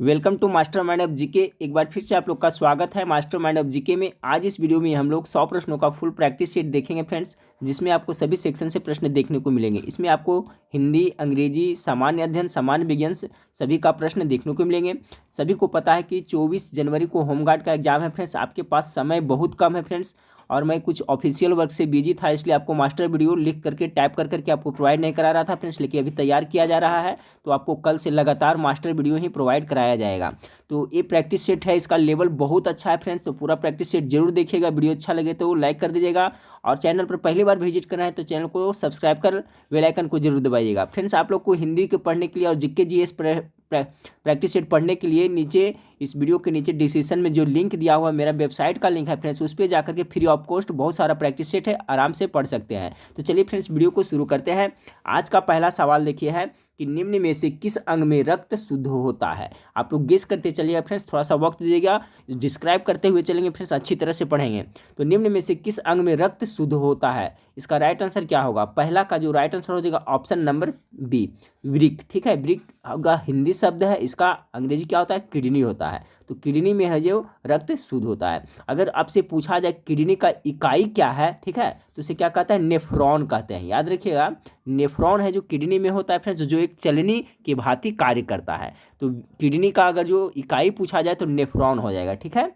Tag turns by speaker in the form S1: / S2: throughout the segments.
S1: Welcome to master mind of GK. एक बार फिर से आप लोग का स्वागत है मास्टर माइंड ऑफ जीके में। आज इस वीडियो में हम लोग 100 प्रश्नों का फुल प्रैक्टिस सेट देखेंगे फ्रेंड्स, जिसमें आपको सभी सेक्शन से प्रश्न देखने को मिलेंगे। इसमें आपको हिंदी, अंग्रेजी, सामान्य अध्ययन, सामान्य विज्ञान सभी का प्रश्न देखने को मिलेंगे। सभी को पता है कि 24 जनवरी को होमगार्ड का एग्जाम है फ्रेंड्स। आपके पास समय बहुत कम है फ्रेंड्स, और मैं कुछ ऑफिशियल वर्क से बिजी था, इसलिए आपको मास्टर वीडियो लिख करके टाइप कर करके आपको प्रोवाइड नहीं करा रहा था फ्रेंड्स, लेकिन अभी तैयार किया जा रहा है। तो आपको कल से लगातार मास्टर वीडियो ही प्रोवाइड कराया जाएगा। तो ये प्रैक्टिस सेट है, इसका लेवल बहुत अच्छा है फ्रेंड्स। तो पूरा प्रैक्टिस सेट जरूर देखिएगा। वीडियो अच्छा लगे तो लाइक कर दीजिएगा, और चैनल पर पहली बार विजिट कर रहे हैं तो चैनल को सब्सक्राइब कर बेल आइकन को जरूर दबाइएगा फ्रेंड्स। आप लोग को हिंदी के पढ़ने के लिए और जीके जीएस प्रैक्टिस सेट पढ़ने के लिए नीचे इस वीडियो के नीचे डिस्क्रिप्शन में जो लिंक दिया हुआ है, मेरा वेबसाइट का लिंक है फ्रेंड्स, उस पर जाकर के फ्री ऑफ कॉस्ट बहुत सारा प्रैक्टिस सेट है, आराम से पढ़ सकते हैं। तो चलिए फ्रेंड्स वीडियो को शुरू करते हैं। आज का पहला सवाल देखिए है कि निम्न में से किस अंग में रक्त शुद्ध होता है। आप लोग गेस करते चलिएगा फ्रेंड्स, थोड़ा सा वक्त दीजिएगा, डिस्क्राइब करते हुए चलेंगे फ्रेंड्स, अच्छी तरह से पढ़ेंगे। तो निम्न में से किस अंग में रक्त शुद्ध होता है, इसका राइट आंसर क्या होगा? पहला का जो राइट आंसर हो जाएगा ऑप्शन नंबर बी, वृक्क। ठीक है, वृक्क होगा हिंदी शब्द है, इसका अंग्रेजी क्या होता है? किडनी होता है। तो किडनी में है जो रक्त शुद्ध होता है। अगर आपसे पूछा जाए किडनी का इकाई क्या है, ठीक है, तो उसे क्या कहता है? नेफ्रॉन कहते हैं। याद रखिएगा, नेफ्रॉन है जो किडनी में होता है फ्रेंड्स, जो एक चलनी की भांति कार्य करता है। तो किडनी का अगर जो इकाई पूछा जाए तो नेफ्रॉन हो जाएगा। ठीक है,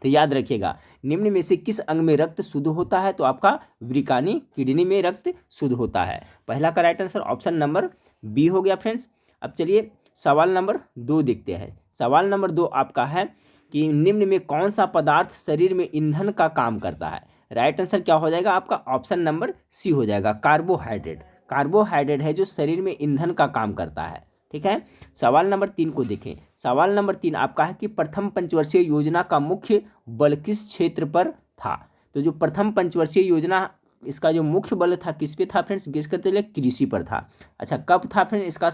S1: तो याद रखिएगा, निम्न में से किस अंग में रक्त शुद्ध होता है? तो आपका वृकानी किडनी में रक्त शुद्ध होता है। पहला का right answer option number B हो गया फ्रेंड्स। अब चलिए सवाल नंबर 2 देखते हैं। सवाल नंबर 2 आपका है कि निम्न में कौन सा पदार्थ शरीर में ईंधन का काम करता है? राइट आंसर क्या हो जाएगा आपका? ऑप्शन नंबर सी हो जाएगा, कार्बोहाइड्रेट। कार्बोहाइड्रेट है जो शरीर में ईंधन का काम करता है। ठीक है, सवाल नंबर 3 को देखें। सवाल नंबर 3 आपका है कि प्रथम पंचवर्षीय योजना का मुख्य बल किस क्षेत्र पर था? तो जो प्रथम पंचवर्षीय योजना, इसका जो मुख्य बल था किस पे था फ्रेंड्स? गेस करते चलिए, कृषि पर था। अच्छा, कब था फ्रेंड्स इसका?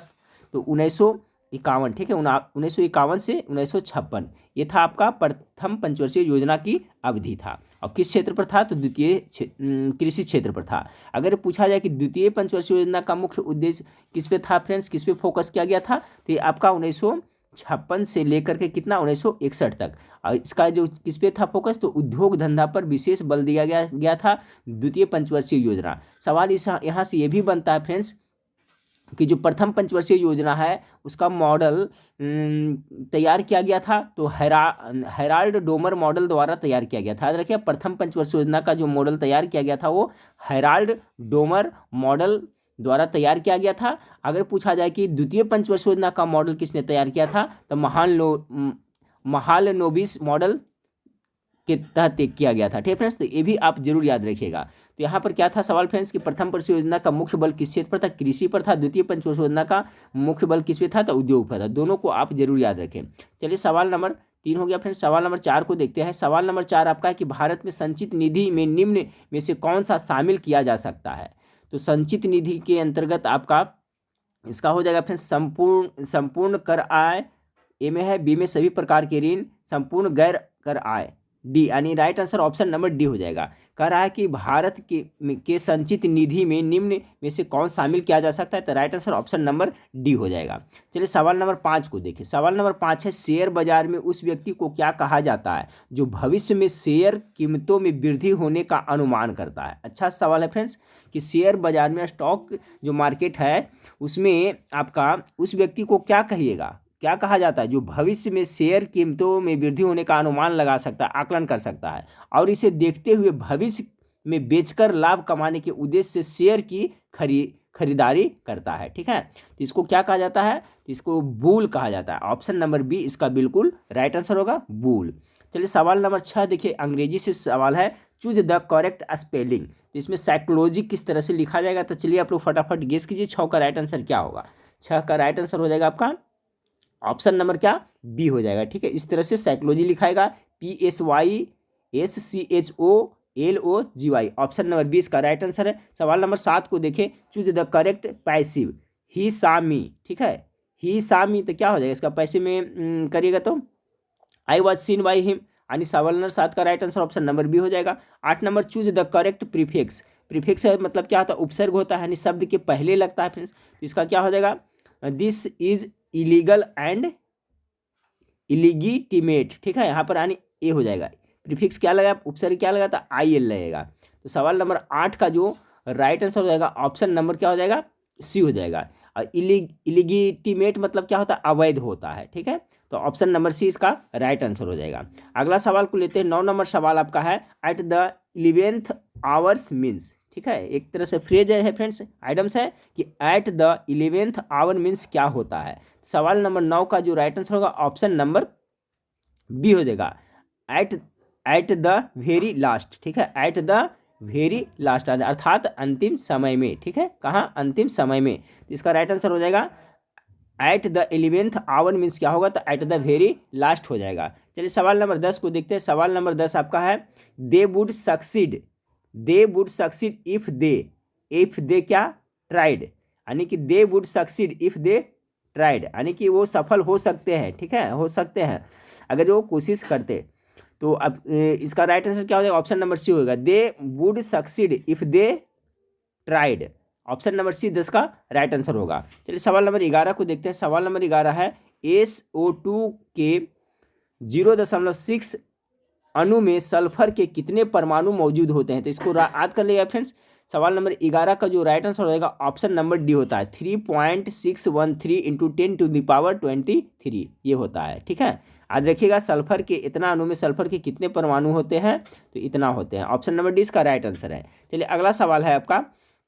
S1: तो 1951। ठीक है, 1951 से 1956 ये था आपका प्रथम पंचवर्षीय योजना की अवधि था। और किस क्षेत्र पर था? तो कृषि क्षेत्र पर था। अगर पूछा जाए कि द्वितीय पंचवर्षीय योजना का मुख्य उद्देश्य किस पे था फ्रेंड्स, किस पे फोकस किया गया था? तो ये आपका 1956 से लेकर के कितना, 1961 तक। और इसका जो किस पे था फोकस? तो उद्योग धंधा पर विशेष बल दिया गया था द्वितीय पंचवर्षीय योजना। सवाल इस यहाँ से ये भी बनता है फ्रेंड्स कि जो प्रथम पंचवर्षीय योजना है उसका मॉडल तैयार किया गया था, तो हेराल्ड डोमर मॉडल द्वारा तैयार किया गया था। याद रखिए, प्रथम पंचवर्षीय योजना का जो मॉडल तैयार किया गया था वो हेराल्ड डोमर मॉडल द्वारा तैयार किया गया था। अगर पूछा जाए कि द्वितीय पंचवर्षीय योजना का मॉडल किसने तैयार किया था, तो महालनोबिस मॉडल के तहत किया गया था। ठीक है फ्रेंड्स, तो ये भी आप जरूर याद रखिएगा। तो यहाँ पर क्या था सवाल फ्रेंड्स कि प्रथम पंचवर्षीय योजना का मुख्य बल किस क्षेत्र पर था? कृषि पर था। द्वितीय पंचवर्षीय योजना का मुख्य बल किस पे था? तो उद्योग पर था। दोनों को आप जरूर याद रखें। चलिए सवाल नंबर 3 हो गया फ्रेंड्स। सवाल नंबर 4 को देखते हैं। सवाल नंबर 4 आपका है कि भारत में संचित निधि में निम्न में से कौन सा शामिल किया जा सकता है? तो संचित निधि के अंतर्गत आपका इसका हो जाएगा फ्रेंड्स संपूर्ण संपूर्ण कर आय, ए में है, बी में सभी प्रकार के ऋण, संपूर्ण गैर कर आय, डी, यानी right answer option number D हो जाएगा। कह रहा है कि भारत के संचित निधि में निम्न में से कौन शामिल किया जा सकता है? तो right answer option number D हो जाएगा। चलिए सवाल नंबर 5 को देखिए। सवाल नंबर 5 है, शेयर बाजार में उस व्यक्ति को क्या कहा जाता है जो भविष्य में शेयर कीमतों में वृद्धि होने का अनुमान करता है? अच्छा सवाल है फ्रेंड्स कि शेयर बाजार में, स्टॉक जो मार्केट है उसमें आपका उस व्यक्ति को क्या कहिएगा, क्या कहा जाता है जो भविष्य में शेयर कीमतों में वृद्धि होने का अनुमान लगा सकता है, आकलन कर सकता है, और इसे देखते हुए भविष्य में बेचकर लाभ कमाने के उद्देश्य से शेयर की खरीदारी करता है। ठीक है, तो इसको क्या कहा जाता है? तो इसको बूल कहा जाता है। ऑप्शन नंबर बी इसका बिल्कुल राइट आंसर होगा, बूल। चलिए सवाल नंबर 6 देखिए, अंग्रेजी से सवाल है, चूज द करेक्ट स्पेलिंग। तो इसमें साइकोलॉजी किस तरह से लिखा जाएगा? तो चलिए आप लोग फटाफट गेस कीजिए 6 का राइट आंसर क्या होगा। 6 का राइट आंसर हो जाएगा आपका ऑप्शन नंबर क्या, बी हो जाएगा। ठीक है, इस तरह से साइकोलॉजी लिखाएगा, PSYSCHOLOGY। ऑप्शन नंबर 20 का राइट आंसर है। सवाल नंबर 7 को देखें, चूज द करेक्ट पैसिव, ही सामी। ठीक है, ही सामी, तो क्या हो जाएगा इसका पैसिव में करिएगा तो I was seen by him, यानी सवाल नंबर 7 का right answer option number B हो जाएगा। 8 number, choose the correct prefix. Prefix है मतलब क्या होता है? उपसर्ग होता है, यानी शब्द के पहले लगता है फ्रेंड्स। तो इसका क्या हो जाएगा? दिस इज इलीगल एंड इलिगिटिमेट, ठीक है, यहाँ पर यानी ए हो जाएगा। प्रीफिक्स क्या लगा, उपसर्ग क्या लगा था, आई एल लगेगा। तो सवाल नंबर 8 का जो राइट आंसर हो जाएगा ऑप्शन नंबर क्या हो जाएगा, सी हो जाएगा। और इलिगिटिमेट मतलब क्या होता है, अवैध होता है, ठीक है। तो ऑप्शन नंबर सी इसका राइट आंसर हो जाएगा। अगला सवाल को लेते हैं, 9 नंबर सवाल आपका है, at the 11th hours means, ठीक है, एक तरह से फ्रेज है फ्रेंड्स, आइटम्स है कि at the 11th hour means क्या होता है। सवाल नंबर 9 का जो राइट आंसर होगा ऑप्शन नंबर बी हो जाएगा, at at the very last, ठीक है, एट द वेरी लास्ट अर्थात अंतिम समय में, ठीक है, कहाँ, अंतिम समय में। तो इसका राइट आंसर हो जाएगा at the 11th hour means क्या होगा, तो एट द वेरी लास्ट हो जाएगा। चलिए सवाल नंबर 10 को देखते हैं। सवाल नंबर 10 आपका है, दे would succeed, they would succeed if दे क्या, ट्राइड, यानी कि दे would succeed if they tried, यानी कि वो सफल हो सकते हैं, ठीक है, हो सकते हैं अगर वो कोशिश करते। तो अब इसका राइट आंसर क्या हो जाएगा, ऑप्शन नंबर सी होगा, they would succeed if they tried. Option number C 10 का राइट आंसर होगा। चलिए सवाल नंबर 11 को देखते हैं। सवाल नंबर 11 है, SO2 के 0.6 अणु में सल्फर के कितने परमाणु मौजूद होते हैं। तो इसको याद कर लिया फ्रेंड्स। सवाल नंबर 11 का जो राइट आंसर होगा ऑप्शन नंबर डी होता है, 3.613 इंटू 10⁻23 ये होता है, ठीक है। याद रखिएगा सल्फर के इतना अणु में सल्फर के कितने परमाणु होते हैं, तो इतना होते हैं। ऑप्शन नंबर डी इसका राइट आंसर है। चलिए अगला सवाल है आपका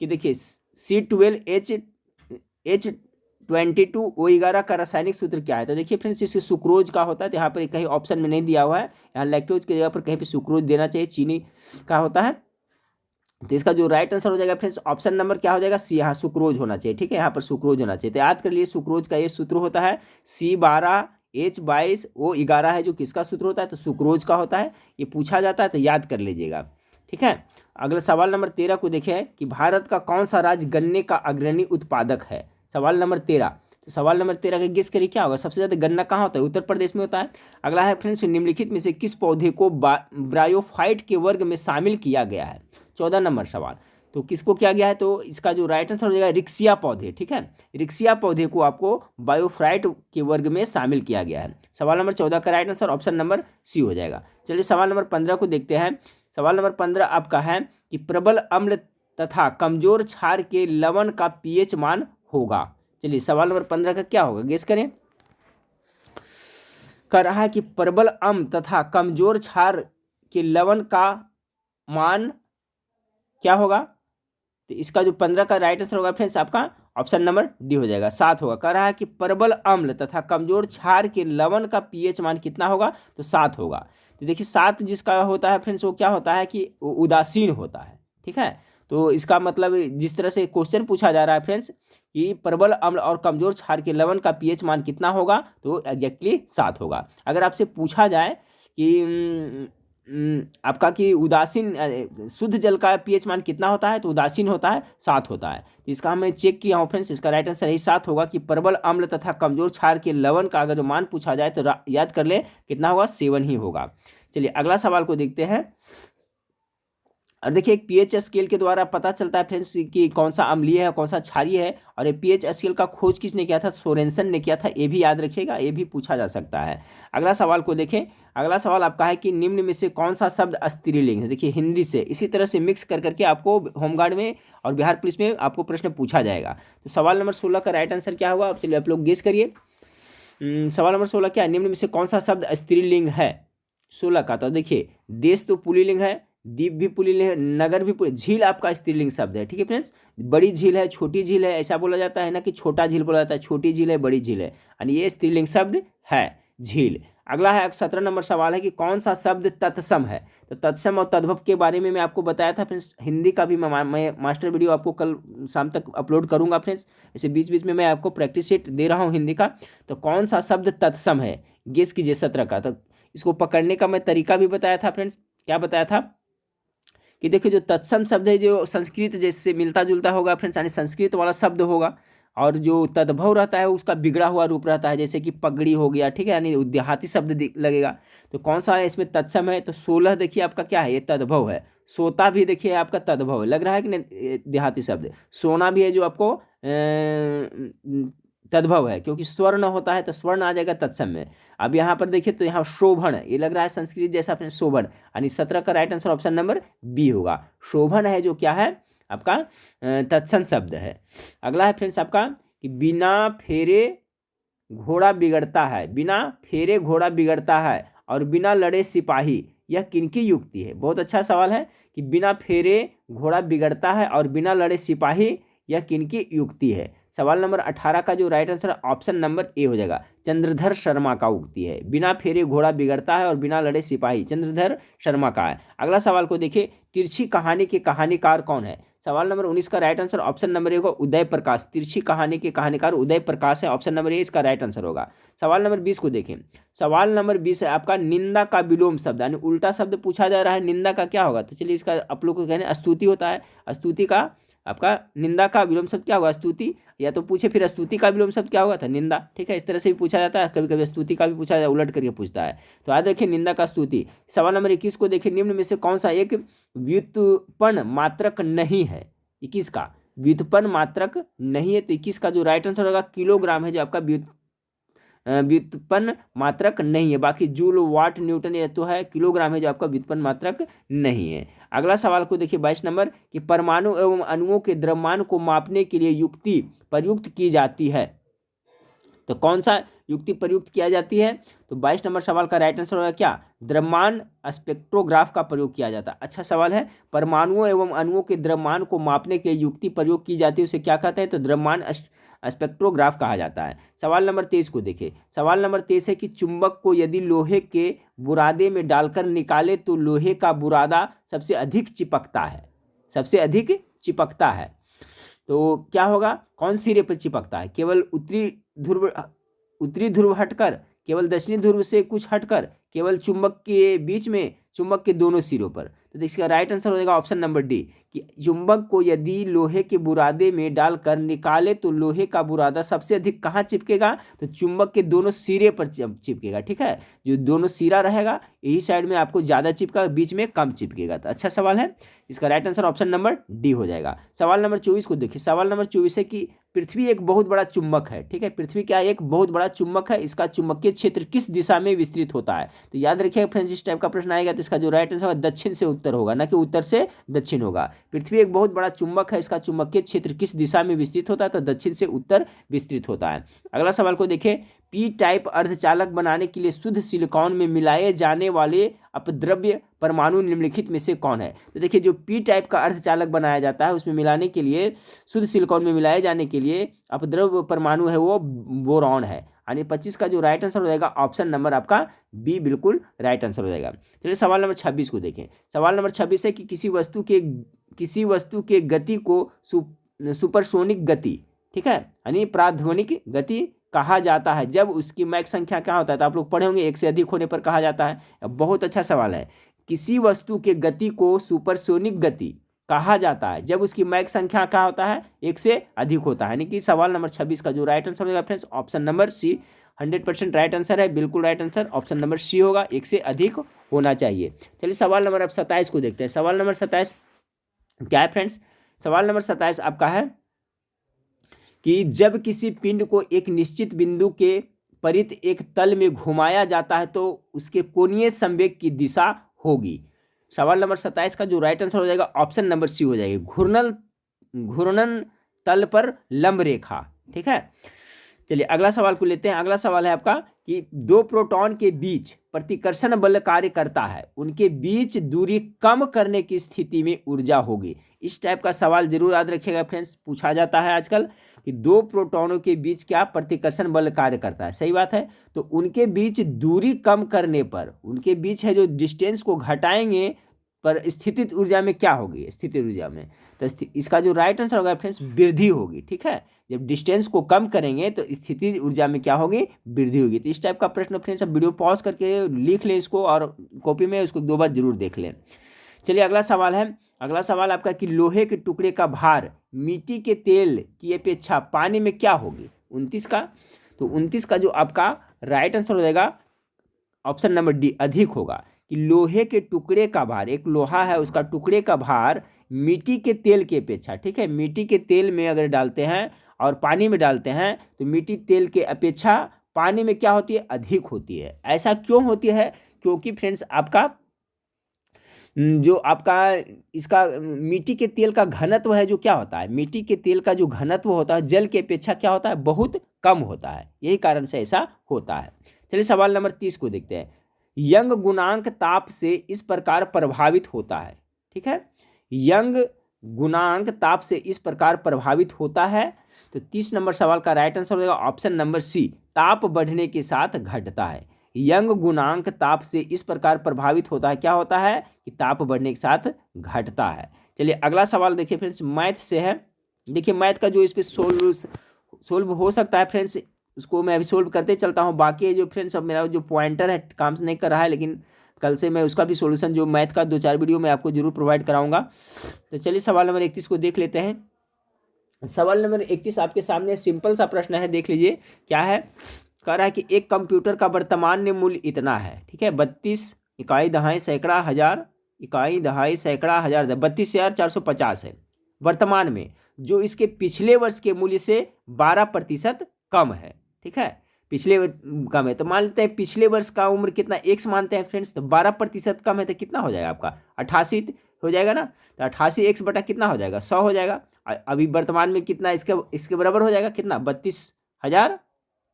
S1: कि देखिए C12H22O11 का रासायनिक सूत्र क्या है। तो देखिए फ्रेंड्स इससे सुक्रोज का होता है, तो यहाँ पर कहीं ऑप्शन में नहीं दिया हुआ है, यहाँ लैक्टोज की जगह पर कहीं पे सुक्रोज देना चाहिए, चीनी का होता है। तो इसका जो राइट आंसर हो जाएगा फ्रेंड्स ऑप्शन नंबर क्या हो जाएगा, सी, यहाँ सुक्रोज होना चाहिए, ठीक है, यहाँ पर सुक्रोज होना चाहिए। तो याद कर लिए सुक्रोज का ये सूत्र होता है C12H22O11 है, जो किसका सूत्र होता है, तो सुक्रोज का होता है। ये पूछा जाता है तो याद कर लीजिएगा, ठीक है। अगला सवाल नंबर 13 को देखें कि भारत का कौन सा राज्य गन्ने का अग्रणी उत्पादक है। सवाल नंबर 13, तो सवाल नंबर 13 का गेस करिए क्या होगा, सबसे ज़्यादा गन्ना कहाँ होता है, उत्तर प्रदेश में होता है। अगला है फ्रेंड्स, निम्नलिखित में से किस पौधे को ब्रायोफाइट के वर्ग में शामिल किया गया है। 14 नंबर सवाल, तो किसको किया गया है, तो इसका जो राइट आंसर हो जाएगा रिक्सिया पौधे, ठीक है, रिक्सिया पौधे को आपको बायोफ्राइट के वर्ग में शामिल किया गया है। सवाल नंबर 14 का right answer option number C हो जाएगा। चलिए सवाल नंबर 15 को देखते हैं। सवाल नंबर 15 आपका है कि प्रबल अम्ल तथा कमजोर क्षार के लवण का पीएच मान होगा। चलिए सवाल नंबर 15 का क्या होगा, गेस करें। कह रहा है कि प्रबल अम्ल तथा कमजोर क्षार के लवण का मान क्या होगा। तो इसका जो 15 का राइट आंसर होगा फ्रेंड्स आपका ऑप्शन नंबर डी हो जाएगा, 7 होगा। कह रहा है कि प्रबल अम्ल तथा कमजोर क्षार के लवण का पीएच मान कितना होगा, तो 7 होगा। तो देखिए 7 जिसका होता है फ्रेंड्स वो क्या होता है कि उदासीन होता है, ठीक है। तो इसका मतलब जिस तरह से क्वेश्चन पूछा जा रहा है फ्रेंड्स कि प्रबल अम्ल और कमजोर क्षार के लवण का पीएच मान कितना होगा, तो एग्जैक्टली 7 होगा। अगर आपसे पूछा जाए कि आपका कि उदासीन शुद्ध जल का पीएच मान कितना होता है, तो उदासीन होता है 7 होता है। तो इसका हमने चेक किया हूँ फ्रेंड्स, इसका राइट आंसर यही 7 होगा कि प्रबल अम्ल तथा कमजोर क्षार के लवण का अगर जो मान पूछा जाए तो याद कर ले कितना होगा, 7 ही होगा। चलिए अगला सवाल को देखते हैं। और देखिए एक पीएच स्केल के द्वारा पता चलता है फ्रेंड्स कि कौन सा अम्लीय है कौन सा क्षारीय है। और ये पीएच स्केल का खोज किसने किया था, सोरेनसन ने किया था, ये भी याद रखिएगा, ये भी पूछा जा सकता है। अगला सवाल को देखें। अगला सवाल आपका है कि निम्न में से कौन सा शब्द स्त्रीलिंग है। देखिए हिंदी से इसी तरह से मिक्स कर करके आपको होमगार्ड में और बिहार पुलिस में आपको प्रश्न पूछा जाएगा। तो सवाल नंबर 16 का राइट आंसर क्या होगा, अब चलिए आप लोग गेस करिए। सवाल नंबर 16 क्या है, निम्न में से कौन सा शब्द स्त्रीलिंग है 16 का। तो देखिए देश तो पुल्लिंग है, द्वीप भी पुल्लिंग है, नगर भी पुल्लिंग, झील आपका स्त्रीलिंग शब्द है, ठीक है फ्रेंड्स। बड़ी झील है छोटी झील है ऐसा बोला जाता है ना, कि छोटा झील बोला जाता है, छोटी झील है बड़ी झील है, यानी ये स्त्रीलिंग शब्द है झील। अगला है 17 नंबर सवाल है कि कौन सा शब्द तत्सम है। तो तत्सम और तद्भव के बारे में मैं आपको बताया था फ्रेंड्स, हिंदी का भी मैं मास्टर वीडियो आपको कल शाम तक अपलोड करूंगा फ्रेंड्स। ऐसे बीच बीच में मैं आपको प्रैक्टिस शीट दे रहा हूं हिंदी का। तो कौन सा शब्द तत्सम है, गेस कीजिए 17 का। तो इसको पकड़ने का मैं तरीका भी बताया था फ्रेंड्स, क्या बताया था कि देखिए जो तत्सम शब्द है जो संस्कृत जैसे मिलता जुलता होगा फ्रेंड्स, यानी संस्कृत वाला शब्द होगा। और जो तद्भव रहता है उसका बिगड़ा हुआ रूप रहता है, जैसे कि पगड़ी हो गया, ठीक है, यानी देहाती शब्द लगेगा। तो कौन सा है इसमें तत्सम है, तो 16 देखिए आपका क्या है, ये तद्भव है। सोता भी देखिए आपका तद्भव है, लग रहा है कि नहीं देहाती शब्द। सोना भी है जो आपको तद्भव है, क्योंकि स्वर्ण होता है तो स्वर्ण आ जाएगा तत्सम में। अब यहाँ पर देखिए तो यहाँ शोभन, ये लग रहा है संस्कृत जैसा अपने शोभन, यानी 17 का right answer option number B होगा। शोभन है जो क्या है आपका तत्सम शब्द है। अगला है फ्रेंड्स आपका कि बिना फेरे घोड़ा बिगड़ता है, बिना फेरे घोड़ा बिगड़ता है और बिना लड़े सिपाही, यह किनकी युक्ति है? बहुत अच्छा सवाल है कि बिना फेरे घोड़ा बिगड़ता है और बिना लड़े सिपाही, यह किनकी युक्ति है? सवाल नंबर 18 का जो right answer option number A हो जाएगा, चंद्रधर शर्मा का उक्ति है। बिना फेरे घोड़ा बिगड़ता है और बिना लड़े सिपाही, चंद्रधर शर्मा का है। अगला सवाल को देखिए, तिरछी कहानी के कहानीकार कौन है? सवाल नंबर 19 का right answer option number A होगा उदय प्रकाश। तिरछी कहानी के कहानीकार उदय प्रकाश है, ऑप्शन नंबर ए इसका राइट आंसर होगा। सवाल नंबर 20 को देखें। सवाल नंबर 20 है आपका निंदा का विलोम शब्द, यानी उल्टा शब्द पूछा जा रहा है, निंदा का क्या होगा? तो चलिए इसका आप लोग को कहने स्तुति होता है, स्तुति का आपका निंदा का विलोम शब्द क्या होगा? स्तुति। या तो पूछे फिर स्तुति का विलोम शब्द क्या होगा? था निंदा। ठीक है, इस तरह से भी पूछा जाता है, कभी कभी स्तुति का भी पूछा जाता है, उलट करके पूछता है। तो याद रखिए निंदा का स्तुति। सवाल नंबर 21 को देखिए, निम्न में से कौन सा एक व्युत्पन्न मात्रक नहीं है? 21 का व्युत्पन्न मात्रक नहीं है, तो 21 का जो राइट आंसर होगा किलोग्राम है, जो आपका व्युत्पन्न मात्रक नहीं है। बाकी जूल, वाट, न्यूटन ये तो है, किलोग्राम है जो आपका व्युत्पन्न मात्रक नहीं है। अगला सवाल को देखिए 22 नंबर कि परमाणु एवं अणुओं के द्रव्यमान को मापने के लिए युक्ति प्रयुक्त की जाती है, तो कौन सा युक्ति प्रयुक्त किया जाती है? तो 22 नंबर सवाल का राइट आंसर होगा क्या? द्रव्यमान स्पेक्ट्रोग्राफ का प्रयोग किया जाता है। अच्छा सवाल है, परमाणुओं एवं अणुओं के द्रव्यमान को मापने के लिए युक्ति प्रयोग की जाती है, उसे क्या कहते हैं? तो द्रव्यमान स्पेक्ट्रोग्राफ कहा जाता है। सवाल नंबर 23 को देखिए। सवाल नंबर 23 है कि चुंबक को यदि लोहे के बुरादे में डालकर निकाले तो लोहे का बुरादा सबसे अधिक चिपकता है, सबसे अधिक चिपकता है, तो क्या होगा? कौन सिरे पर चिपकता है? केवल उत्तरी ध्रुव हटकर, केवल दक्षिणी ध्रुव से कुछ हटकर, केवल चुंबक के बीच में, चुंबक के दोनों सिरों पर? तो इसका राइट आंसर हो जाएगा ऑप्शन नंबर डी कि चुंबक को यदि लोहे के बुरादे में डालकर निकाले तो लोहे का बुरादा सबसे अधिक कहाँ चिपकेगा? तो चुंबक के दोनों सिरे पर चिपकेगा। ठीक है, जो दोनों सिरा रहेगा यही साइड में आपको ज़्यादा चिपका, बीच में कम चिपकेगा। तो अच्छा सवाल है, इसका right answer option number D हो जाएगा। सवाल नंबर 24 को देखिए। सवाल नंबर 24 है कि पृथ्वी एक बहुत बड़ा चुंबक है। ठीक है, पृथ्वी क्या एक बहुत बड़ा चुंबक है, इसका चुंबकीय क्षेत्र किस दिशा में विस्तृत होता है? तो याद रखिएगा फ्रेंड्स, इस टाइप का प्रश्न आएगा तो इसका जो राइट आंसर होगा दक्षिण से उत्तर होगा, ना कि उत्तर से दक्षिण होगा। पृथ्वी एक बहुत बड़ा चुंबक है, इसका चुंबकीय क्षेत्र किस दिशा में विस्तृत होता है? तो दक्षिण से उत्तर विस्तृत होता है। अगला सवाल को देखिए, पी टाइप अर्धचालक बनाने के लिए शुद्ध सिलिकॉन में मिलाए जाने वाले अपद्रव्य परमाणु निम्नलिखित में से कौन है? तो देखिए जो पी टाइप का अर्धचालक बनाया जाता है उसमें मिलाने के लिए, शुद्ध सिलिकॉन में मिलाए जाने के लिए अपद्रव्य परमाणु है वो बोरॉन है, यानी 25 का जो राइट आंसर हो जाएगा ऑप्शन नंबर आपका बी बिल्कुल राइट आंसर हो जाएगा। चलिए सवाल नंबर 26 को देखें। सवाल नंबर 26 है कि किसी वस्तु के गति को सुपरसोनिक गति, ठीक है, यानी प्राध्वनिक गति कहा जाता है जब उसकी मैक संख्या क्या होता है? तो आप लोग पढ़े होंगे 1 से अधिक होने पर कहा जाता है। बहुत अच्छा सवाल है, किसी वस्तु के गति को सुपरसोनिक गति कहा जाता है जब उसकी मैक संख्या क्या होता है? 1 से अधिक होता है। यानी कि सवाल नंबर 26 का जो राइट आंसर होगा friends option number C 100% right answer है, बिल्कुल right answer option number C होगा, 1 से अधिक होना चाहिए। चलिए सवाल नंबर अब 27 को देखते हैं। सवाल नंबर 27 क्या है फ्रेंड्स? सवाल नंबर 27 आपका है कि जब किसी पिंड को एक निश्चित बिंदु के परित एक तल में घुमाया जाता है तो उसके कोणीय संवेग की दिशा होगी। सवाल नंबर 27 का जो राइट आंसर हो जाएगा ऑप्शन नंबर सी हो जाएगी, घूर्णन तल पर लंब रेखा। ठीक है, चलिए अगला सवाल को लेते हैं। अगला सवाल है आपका कि दो प्रोटॉन के बीच प्रतिकर्षण बल कार्य करता है, उनके बीच दूरी कम करने की स्थिति में ऊर्जा होगी। इस टाइप का सवाल जरूर याद रखिएगा फ्रेंड्स, पूछा जाता है आजकल कि दो प्रोटॉनों के बीच क्या प्रतिकर्षण बल कार्य करता है। सही बात है, तो उनके बीच दूरी कम करने पर, उनके बीच है जो डिस्टेंस को घटाएंगे पर स्थितिज ऊर्जा में क्या होगी? स्थितिज ऊर्जा में, तो इसका जो राइट आंसर होगा फ्रेंड्स वृद्धि होगी। ठीक है, जब डिस्टेंस को कम करेंगे तो स्थितिज ऊर्जा में क्या होगी? वृद्धि होगी। तो इस टाइप का प्रश्न फ्रेंड्स अब वीडियो पॉज करके लिख लें इसको और कॉपी में उसको 2 बार जरूर देख लें। चलिए अगला सवाल है। अगला सवाल आपका कि लोहे के टुकड़े का भार मिट्टी के तेल की अपेक्षा पानी में क्या होगी? 29 का, तो 29 का जो आपका राइट आंसर हो जाएगा ऑप्शन नंबर डी अधिक होगा कि लोहे के टुकड़े का भार, एक लोहा है उसका टुकड़े का भार मिट्टी के तेल की अपेक्षा, ठीक है, मिट्टी के तेल में अगर डालते हैं और पानी में डालते हैं तो मिट्टी तेल के अपेक्षा पानी में क्या होती है, अधिक होती है। ऐसा क्यों होती है? क्योंकि फ्रेंड्स आपका जो आपका इसका मिट्टी के तेल का घनत्व है जो क्या होता है, मिट्टी के तेल का जो घनत्व होता है जल की अपेक्षा क्या होता है, बहुत कम होता है। यही कारण से ऐसा होता है। चलिए सवाल नंबर 30 को देखते हैं। यंग गुणांक ताप से इस प्रकार प्रभावित होता है। ठीक है, यंग गुणांक ताप से इस प्रकार प्रभावित होता है। तो 30 नंबर सवाल का राइट आंसर हो जाएगा ऑप्शन नंबर सी, ताप बढ़ने के साथ घटता है। यंग गुणांक ताप से इस प्रकार प्रभावित होता है, क्या होता है कि ताप बढ़ने के साथ घटता है। चलिए अगला सवाल देखिए फ्रेंड्स, मैथ से है। देखिए मैथ का जो इस पे सोल्व हो सकता है फ्रेंड्स, उसको मैं अभी सोल्व करते चलता हूँ। बाकी जो फ्रेंड्स अब मेरा जो पॉइंटर है काम नहीं कर रहा है, लेकिन कल से मैं उसका भी सोल्यूशन जो मैथ का 2-4 वीडियो मैं आपको जरूर प्रोवाइड कराऊंगा। तो चलिए सवाल नंबर 31 को देख लेते हैं। सवाल नंबर 31 आपके सामने सिंपल सा प्रश्न है, देख लीजिए क्या है। कह रहा है कि एक कंप्यूटर का वर्तमान मूल्य इतना है। ठीक है, 32 इकाई दहाई सैकड़ा हज़ार इकाई दहाई सैकड़ा हज़ार 32,450 है वर्तमान में, जो इसके पिछले वर्ष के मूल्य से 12% कम है। ठीक है, पिछले कम है तो मान लेते हैं पिछले वर्ष का उम्र कितना, एक्स मानते हैं फ्रेंड्स, तो 12% कम है तो कितना हो जाएगा आपका 88 हो जाएगा ना। तो 88 एक्स बटा कितना हो जाएगा 100 हो जाएगा। अभी वर्तमान में कितना इसके बराबर हो जाएगा कितना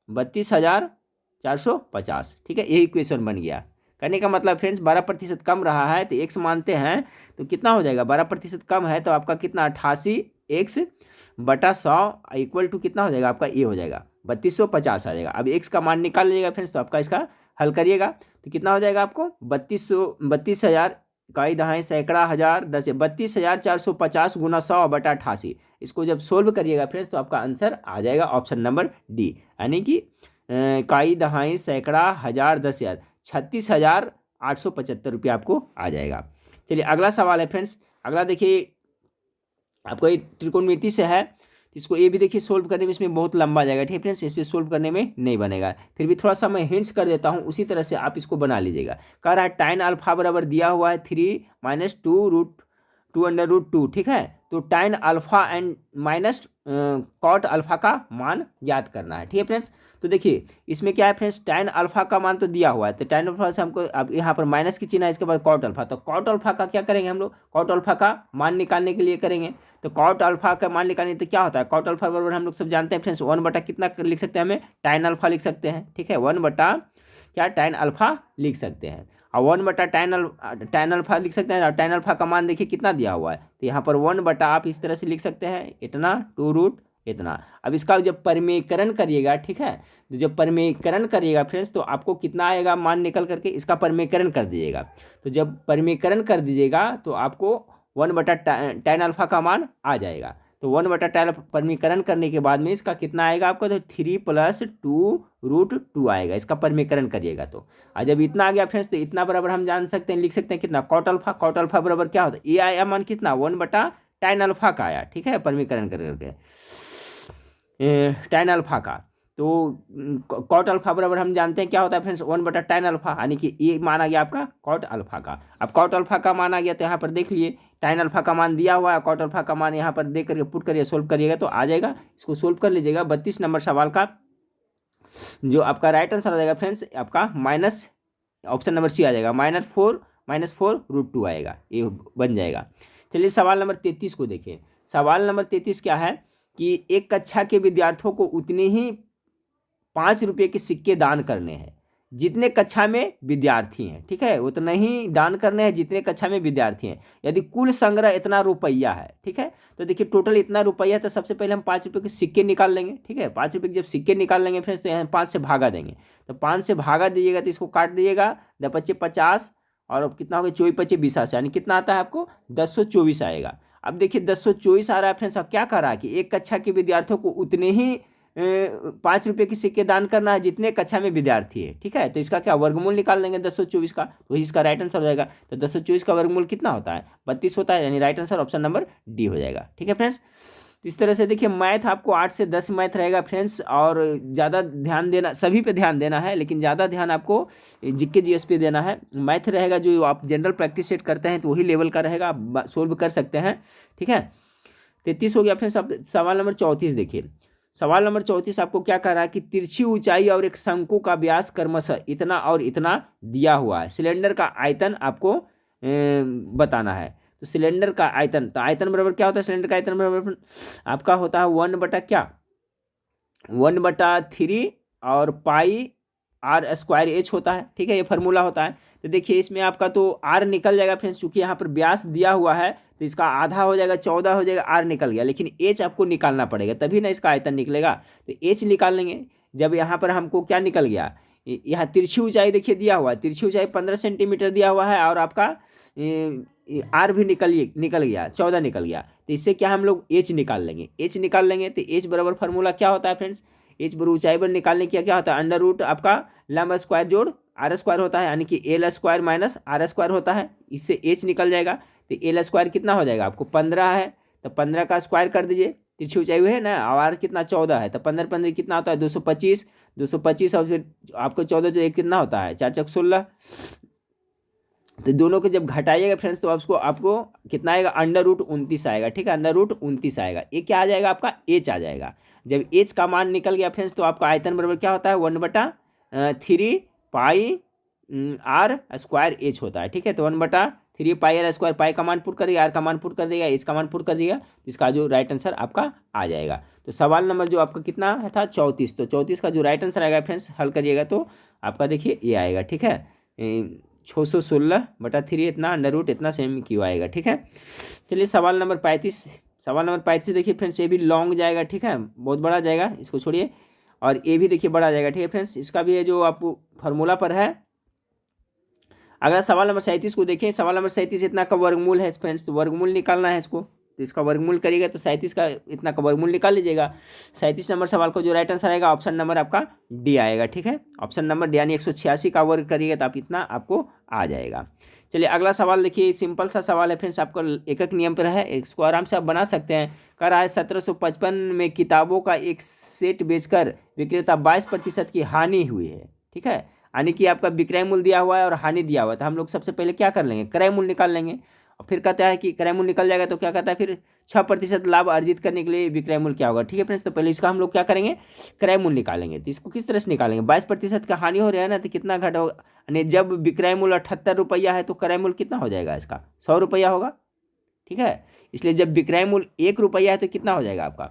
S1: 32,450। ठीक है, यही क्वेश्चन बन गया। करने का मतलब फ्रेंड्स 12% कम रहा है तो एक्स मानते हैं तो कितना हो जाएगा 12% कम है तो आपका कितना 88 एक्स बटा 100 इक्वल टू कितना हो जाएगा आपका ये हो जाएगा 3250 आ जाएगा। अब एक्स का मान निकाल लीजिएगा फ्रेंड्स, तो आपका इसका हल करिएगा तो कितना हो जाएगा आपको 32,000 इकाई दहाई सैकड़ा हज़ार 10 32,450 गुना 100 बटा 88। इसको जब सोल्व करिएगा फ्रेंड्स तो आपका आंसर आ जाएगा ऑप्शन नंबर डी, यानी कि इकाई दहाई सैकड़ा हज़ार 10,000 36,875 रुपये आपको आ जाएगा। चलिए अगला सवाल है फ्रेंड्स। अगला देखिए आपको ये त्रिकोणमिति से है, इसको ये भी देखिए सोल्व करने में इसमें बहुत लंबा जाएगा। ठीक है फ्रेंड्स, इस पर सोल्व करने में नहीं बनेगा, फिर भी थोड़ा सा मैं हिंट्स कर देता हूँ, उसी तरह से आप इसको बना लीजिएगा। कह रहा है टाइन अल्फा बराबर दिया हुआ है 3 - 2√2 ठीक है, तो tan alpha and minus cot alpha का मान ज्ञात करना है। ठीक है फ्रेंड्स, तो देखिए इसमें क्या है फ्रेंड्स, टाइन अल्फा का मान तो दिया हुआ है, तो टाइन अल्फा से हमको अब यहाँ पर माइनस की चिन्ह है, इसके बाद कॉट अल्फा, तो कॉट अल्फा का क्या करेंगे हम लोग, कॉट अल्फा का मान निकालने के लिए करेंगे। तो कॉट अल्फा का मान निकालने तो क्या होता है, कॉट अल्फा बराबर हम लोग सब जानते हैं फ्रेंड्स 1 बटा कितना लिख सकते हैं, हमें टाइन अल्फा लिख सकते हैं। ठीक है, 1 बटा क्या टाइन अल्फा लिख सकते हैं, और 1 बटा टाइन अल्फा लिख सकते हैं। और टाइन अल्फा का मान देखिए कितना दिया हुआ है, तो यहाँ पर 1 बटा आप इस तरह से लिख सकते हैं इतना 2 इतना। अब इसका जब परिमेयकरण करिएगा, ठीक है, तो जब परिमेयकरण करिएगा फ्रेंड्स तो आपको कितना आएगा मान निकल करके, इसका परिमेयकरण कर दीजिएगा। तो जब परिमेयकरण कर दीजिएगा तो आपको 1 बटा टाइन अल्फा का मान आ जाएगा। तो 1 बटा टाइन परिमेयकरण करने के बाद में इसका कितना आएगा आपको, तो 3 + 2√2 आएगा, इसका परिमेयकरण करिएगा। तो जब इतना आ गया फ्रेंड्स तो इतना बराबर हम जान सकते हैं, लिख सकते हैं कितना कॉट अल्फा। कॉट अल्फा बराबर क्या होता है, ये आया मान कितना 1 बटा टाइन अल्फा का आया। ठीक है, परिमेयकरण करके टाइन अल्फा का, तो कॉट अल्फा बराबर हम जानते हैं क्या होता है फ्रेंड्स 1 बटा टाइन अल्फा, यानी कि ये मान आ गया आपका कॉट अल्फा का। अब कॉट अल्फा का मान आ गया तो यहाँ पर देख लिए टाइन अल्फा का मान दिया हुआ है, कॉट अल्फा का मान यहाँ पर देख करके पुट करिए सोल्व करिएगा तो आ जाएगा। इसको सोल्व कर लीजिएगा। 32 नंबर सवाल का जो आपका राइट आंसर आ जाएगा फ्रेंड्स आपका माइनस ऑप्शन नंबर सी आ जाएगा, -4√2 आएगा, ये बन जाएगा। चलिए सवाल नंबर 33 को देखिए। सवाल नंबर 33 क्या है कि एक कक्षा के विद्यार्थियों को उतने ही 5 रुपये के सिक्के दान करने हैं जितने कक्षा में विद्यार्थी हैं। ठीक है, उतना ही दान करने हैं जितने कक्षा में विद्यार्थी हैं। यदि कुल संग्रह इतना रुपया है, ठीक है, तो देखिए टोटल इतना रुपया है, तो सबसे पहले हम 5 रुपये के सिक्के निकाल लेंगे। ठीक है, 5 रुपये के जब सिक्के निकाल लेंगे फ्रेंड्स तो यहाँ 5 से भागा देंगे, तो 5 से भागा दीजिएगा तो इसको काट दीजिएगा, 10 × 50 और अब कितना होगा 24 × 25 20, यानी कितना आता है आपको 1024 आएगा। अब देखिए 1024 आ रहा है फ्रेंड्स, अब क्या कर रहा है कि एक कक्षा के विद्यार्थियों को उतने ही 5 रुपये के सिक्के दान करना है जितने कक्षा में विद्यार्थी है। ठीक है, तो इसका क्या वर्गमूल निकाल लेंगे 1024 का, तो इसका राइट आंसर हो जाएगा। तो 1024 का वर्गमूल कितना होता है 32 होता है, यानी right answer option number D हो जाएगा। ठीक है फ्रेंड्स, तो इस तरह से देखिए मैथ आपको 8 से 10 मैथ रहेगा फ्रेंड्स, और ज़्यादा ध्यान देना, सभी पे ध्यान देना है, लेकिन ज़्यादा ध्यान आपको जीके जीएस पे देना है। मैथ रहेगा जो आप जनरल प्रैक्टिस सेट करते हैं तो वही लेवल का रहेगा, आप सोल्व कर सकते हैं। ठीक है, 33 हो गया फ्रेंड्स। अब सवाल नंबर 34 देखिए। सवाल नंबर 34 आपको क्या कह रहा है कि तिरछी ऊंचाई और एक शंकु का व्यास क्रमशः इतना और इतना दिया हुआ है। सिलेंडर का आयतन आपको बताना है। तो सिलेंडर का आयतन, तो आयतन बराबर क्या होता है, सिलेंडर का आयतन बराबर आपका होता है 1/3 और पाई r²h होता है। ठीक है, ये फार्मूला होता है। तो देखिए इसमें आपका तो r निकल जाएगा फ्रेंड्स, क्योंकि यहाँ पर व्यास दिया हुआ है तो इसका आधा हो जाएगा, 14 हो जाएगा, r निकल गया, लेकिन h आपको निकालना पड़ेगा तभी ना इसका आयतन निकलेगा। तो h निकाल लेंगे। जब यहाँ पर हमको क्या निकल गया, यहाँ तिरछी ऊंचाई देखिए दिया हुआ है, तिरछी ऊंचाई 15 सेंटीमीटर दिया हुआ है और आपका आर भी निकल गया, 14 निकल गया। तो इससे क्या हम लोग एच निकाल लेंगे, एच निकाल लेंगे। तो एच बराबर फार्मूला क्या होता है फ्रेंड्स, एच बराबर ऊंचाई पर निकालने की क्या होता है, अंडर रूट आपका लंब स्क्वायर जोड़ r² होता है, यानी कि l² माइनस r² होता है। इससे एच निकल जाएगा। तो l² कितना हो जाएगा आपको 15 है, तो 15 का स्क्वायर कर दीजिए, तिरछी ऊंचाई हुई है ना, और आर कितना 14 है, तो 15 कितना होता है 225, 225 और फिर आपको 14 जो एक कितना होता है 4 × 16। तो दोनों को जब घटाइएगा फ्रेंड्स तो आपको कितना आएगा, अंडर रूट 29 आएगा। ठीक है, अंडर रूट 29 आएगा। ये क्या आ जाएगा आपका एच आ जाएगा। जब एच का मान निकल गया फ्रेंड्स तो आपका आयतन बराबर क्या होता है 1/3 पाई r²h होता है। ठीक है, तो 1/3 पाई r², पाई का मान पुट कर दिया, आर का मान पुट कर देगा, एच का मान पुट कर दिया, तो इसका जो राइट आंसर आपका आ जाएगा। तो सवाल नंबर जो आपका कितना था 34, तो 34 का जो राइट आंसर आएगा फ्रेंड्स हल करिएगा तो आपका देखिए ये आएगा। ठीक है, 616/3 इतना अंडर रूट इतना सेम क्यों आएगा। ठीक है, चलिए सवाल नंबर 35, सवाल नंबर 35 देखिए फ्रेंड्स, ये भी लॉन्ग जाएगा। ठीक है, बहुत बड़ा जाएगा, इसको छोड़िए। और ये भी देखिए बड़ा जाएगा। ठीक है फ्रेंड्स, इसका भी है जो आपको फार्मूला पर है। अगला सवाल नंबर 37 को देखें। सवाल नंबर 37 इतना का वर्गमूल है फ्रेंड्स, तो वर्गमूल निकालना है इसको। तो इसका वर्गमूल करिएगा तो 37 का इतना का वर्गमूल निकाल लीजिएगा। 37 नंबर सवाल को जो राइट आंसर आएगा ऑप्शन नंबर आपका डी आएगा। ठीक है, ऑप्शन नंबर डी, यानी 186 का वर्ग करिएगा तो आप इतना आपको आ जाएगा। चलिए अगला सवाल देखिए, सिंपल सा सवाल है फ्रेंड्स, आपको एक नियम पर है, इसको आराम से आप बना सकते हैं। कह रहा है 1755 में किताबों का एक सेट बेचकर विक्रेता 22% की हानि हुई है। ठीक है, यानी कि आपका विक्रय मूल्य दिया हुआ है और हानि दिया हुआ है, तो हम लोग सबसे पहले क्या कर लेंगे, क्रय मूल्य निकाल लेंगे। और फिर कहता है कि क्रय मूल्य निकल जाएगा तो क्या कहता है फिर 6% लाभ अर्जित करने के लिए विक्रय मूल्य क्या होगा। ठीक है फ्रेंड्स, तो पहले इसका हम लोग क्या करेंगे, क्रय मूल्य निकालेंगे। तो इसको किस तरह से निकालेंगे, 22% का हानि हो रहा है ना, तो कितना घटा होगा, यानी जब विक्रय मूल्य 78 रुपया है तो क्रय मूल्य कितना हो जाएगा इसका 100 रुपया होगा। ठीक है, इसलिए जब विक्रय मूल्य 1 रुपया है तो कितना हो जाएगा आपका,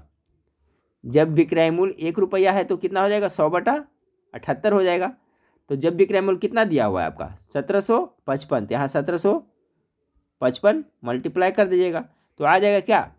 S1: जब विक्रय मूल्य 1 रुपया है तो कितना हो जाएगा 100/78 हो जाएगा। तो जब विक्रय मूल्य कितना दिया हुआ है आपका 1755, तो यहाँ 1755 मल्टीप्लाई कर दीजिएगा तो आ जाएगा क्या,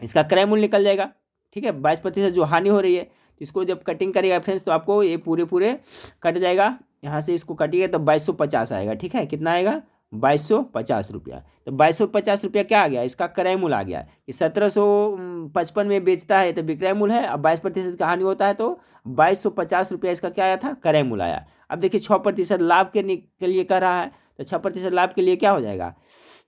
S1: इसका क्रय मूल्य निकल जाएगा। ठीक है, 22% जो हानि हो रही है, तो इसको जब कटिंग करेगा फ्रेंड्स तो आपको ये पूरे कट जाएगा, यहाँ से इसको कटिएगा तो 2250 आएगा। ठीक है, कितना आएगा 2250 रुपया। तो 2250 रुपया क्या आ गया, इसका क्रय मूल्य आ गया कि 1755 में बेचता है तो विक्रय मूल्य है, अब 22% का हानि होता है तो 2250 रुपया इसका क्या आया था, क्रय मूल्य आया। अब देखिए 6% लाभ के लिए कह रहा है, तो 6% लाभ के लिए क्या हो जाएगा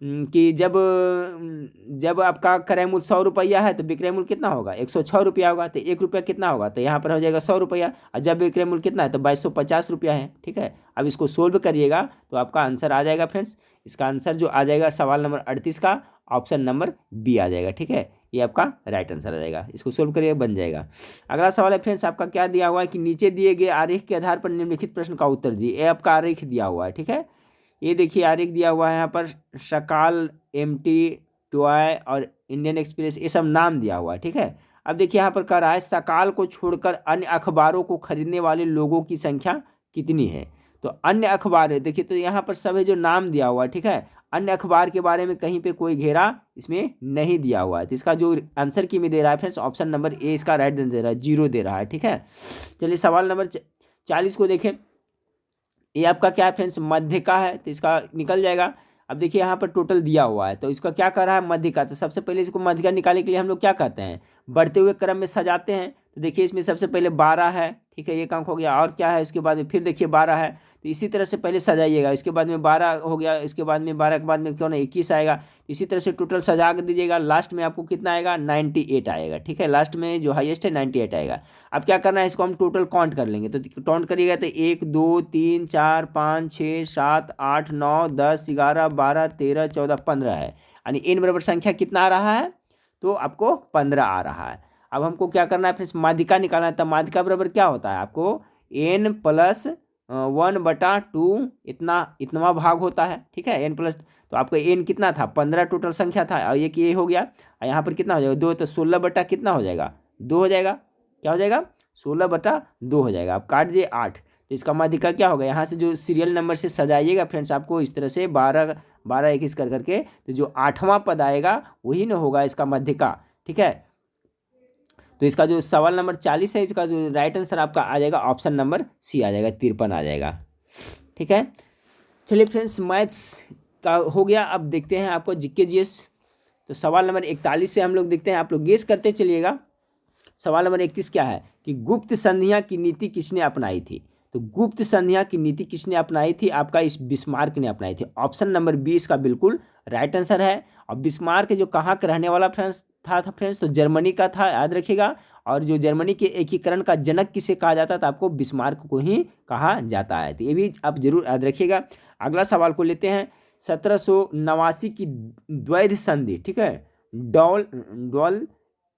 S1: कि जब आपका क्रय मूल्य 100 रुपया है तो विक्रय मूल्य कितना होगा 106 रुपया होगा, तो 1 रुपया कितना होगा, तो यहाँ पर हो जाएगा 100 रुपया। और जब विक्रय मूल्य कितना है तो 2250 रुपया है। ठीक है, अब इसको सोल्व करिएगा तो आपका आंसर आ जाएगा फ्रेंड्स, इसका आंसर जो आ जाएगा सवाल नंबर 38 का ऑप्शन नंबर बी आ जाएगा। ठीक है, ये आपका राइट आंसर आ जाएगा, इसको सोल्व करिए बन जाएगा। अगला सवाल है फ्रेंड्स, आपका क्या दिया हुआ है कि नीचे दिए गए आरेख के आधार पर निम्नलिखित प्रश्न का उत्तर दीजिए। ये आपका आरेख दिया हुआ है। ठीक है, ये देखिए आरेख दिया हुआ है, यहाँ पर सकाल, एमटी, टॉय और इंडियन एक्सप्रेस ये सब नाम दिया हुआ है। ठीक है, अब देखिए यहाँ पर कह रहा है सकाल को छोड़कर अन्य अखबारों को खरीदने वाले लोगों की संख्या कितनी है। तो अन्य अखबार है, देखिए तो यहाँ पर सब है जो नाम दिया हुआ है। ठीक है, अन्य अखबार के बारे में कहीं पे कोई घेरा इसमें नहीं दिया हुआ है, तो इसका जो आंसर की में दे रहा है फ्रेंड्स ऑप्शन नंबर ए इसका राइट दे रहा है, 0 दे रहा है। ठीक है, चलिए सवाल नंबर 40 को देखें। ये आपका क्या है फ्रेंड्स, मध्य का है, तो इसका निकल जाएगा। अब देखिए यहाँ पर टोटल दिया हुआ है, तो इसका क्या कर रहा है मध्य का, तो सबसे पहले इसको मध्य का निकालने के लिए हम लोग क्या कहते हैं, बढ़ते हुए क्रम में सजाते हैं। तो देखिए इसमें सबसे पहले 12 है। ठीक है, ये अंक हो गया, और क्या है इसके बाद में फिर देखिए 12 है, तो इसी तरह से पहले सजाइएगा, इसके बाद में 12 हो गया, इसके बाद में 12 के बाद में क्यों ना 21 आएगा, इसी तरह से टोटल सजा कर दीजिएगा, लास्ट में आपको कितना आएगा 98 आएगा। ठीक है, लास्ट में जो हाईएस्ट है 98 आएगा। अब क्या करना है, इसको हम टोटल काउंट कर लेंगे, तो काउंट करिएगा तो 1 2 3 4 5 6 7 8 9 10 11 12 13 14 15 है, यानी इन बराबर संख्या कितना आ रहा है, तो आपको 15 आ रहा है। अब हमको क्या करना है फ्रेंड्स, माध्यिका निकालना है। तब माध्यिका बराबर क्या होता है आपको, n+1/2 इतना भाग होता है, ठीक है। n+, तो आपका n कितना था, 15 टोटल संख्या था, और ये हो गया, और यहाँ पर कितना हो जाएगा 2, तो 16 बटा कितना हो जाएगा 2 हो जाएगा, क्या हो जाएगा 16/2 हो जाएगा। आप काट दिए 8, तो इसका माध्यिका क्या होगा, यहाँ से जो सीरियल नंबर से सजाइएगा फ्रेंड्स आपको इस तरह से 12 12 21 कर करके, तो जो 8वां पद आएगा वही न होगा इसका माध्यिका, ठीक है। तो इसका जो सवाल नंबर 40 है, इसका जो राइट आंसर आपका आ जाएगा ऑप्शन नंबर सी आ जाएगा, 53 आ जाएगा, ठीक है। चलिए फ्रेंड्स, मैथ्स का हो गया। अब देखते हैं आपको जीके जीएस। तो सवाल नंबर 41 से हम लोग देखते हैं, आप लोग गेस करते चलिएगा। सवाल नंबर 31 क्या है कि गुप्त संधियां की नीति किसने अपनाई थी। तो गुप्त संधियां की नीति किसने अपनाई थी, आपका इस बिस्मार्क ने अपनाई थी। ऑप्शन नंबर 20 का बिल्कुल राइट आंसर है। और बिस्मार्क जो कहाँ का रहने वाला फ्रेंड्स था फ्रेंड्स, तो जर्मनी का था, याद रखिएगा। और जो जर्मनी के एकीकरण का जनक किसे कहा जाता था, आपको बिस्मार्क को ही कहा जाता है। तो ये भी आप जरूर याद रखिएगा। अगला सवाल को लेते हैं। 1789 की द्वैध संधि, ठीक है, डॉल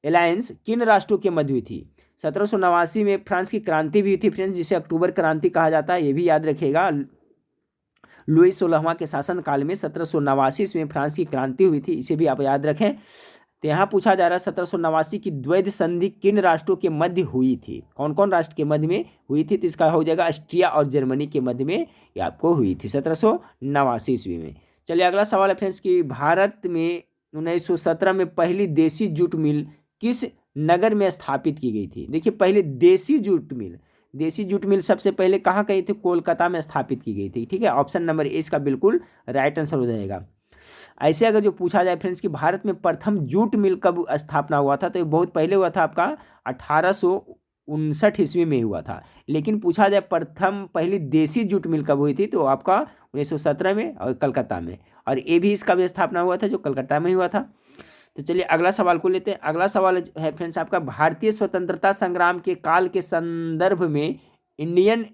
S1: एलायंस किन राष्ट्रों के मध्य हुई थी। 1789 में फ्रांस की क्रांति भी हुई थी फ्रेंड्स, जिसे अक्टूबर क्रांति कहा जाता है, ये भी याद रखिएगा। लुई 16वां के शासन काल में 1789 में फ्रांस की क्रांति हुई थी, इसे भी आप याद रखें। तो यहाँ पूछा जा रहा है 1789 की द्वैध संधि किन राष्ट्रों के मध्य हुई थी, कौन कौन राष्ट्र के मध्य में हुई थी। तो इसका हो जाएगा ऑस्ट्रिया और जर्मनी के मध्य में ये आपको हुई थी 1789 ईस्वी में। चलिए अगला सवाल है फ्रेंड्स कि भारत में 1917 में पहली देसी जूट मिल किस नगर में स्थापित की गई थी। देखिए पहले देसी जूट मिल सबसे पहले कहाँ गई थी, कोलकाता में स्थापित की गई थी, ठीक है। ऑप्शन नंबर ए इसका बिल्कुल राइट आंसर हो जाएगा। ऐसे अगर जो पूछा जाए फ्रेंड्स कि भारत में प्रथम जूट मिल कब स्थापना हुआ था, तो ये बहुत पहले हुआ था, आपका 1859 ईस्वी में हुआ था। लेकिन पूछा जाए पहली देसी जूट मिल कब हुई थी, तो आपका 1917 में और कलकत्ता में। और ये भी इसका भी स्थापना हुआ था जो कलकत्ता में हुआ था। तो चलिए अगला सवाल को लेते हैं। अगला सवाल है फ्रेंड्स आपका, भारतीय स्वतंत्रता संग्राम के काल के संदर्भ में इंडियन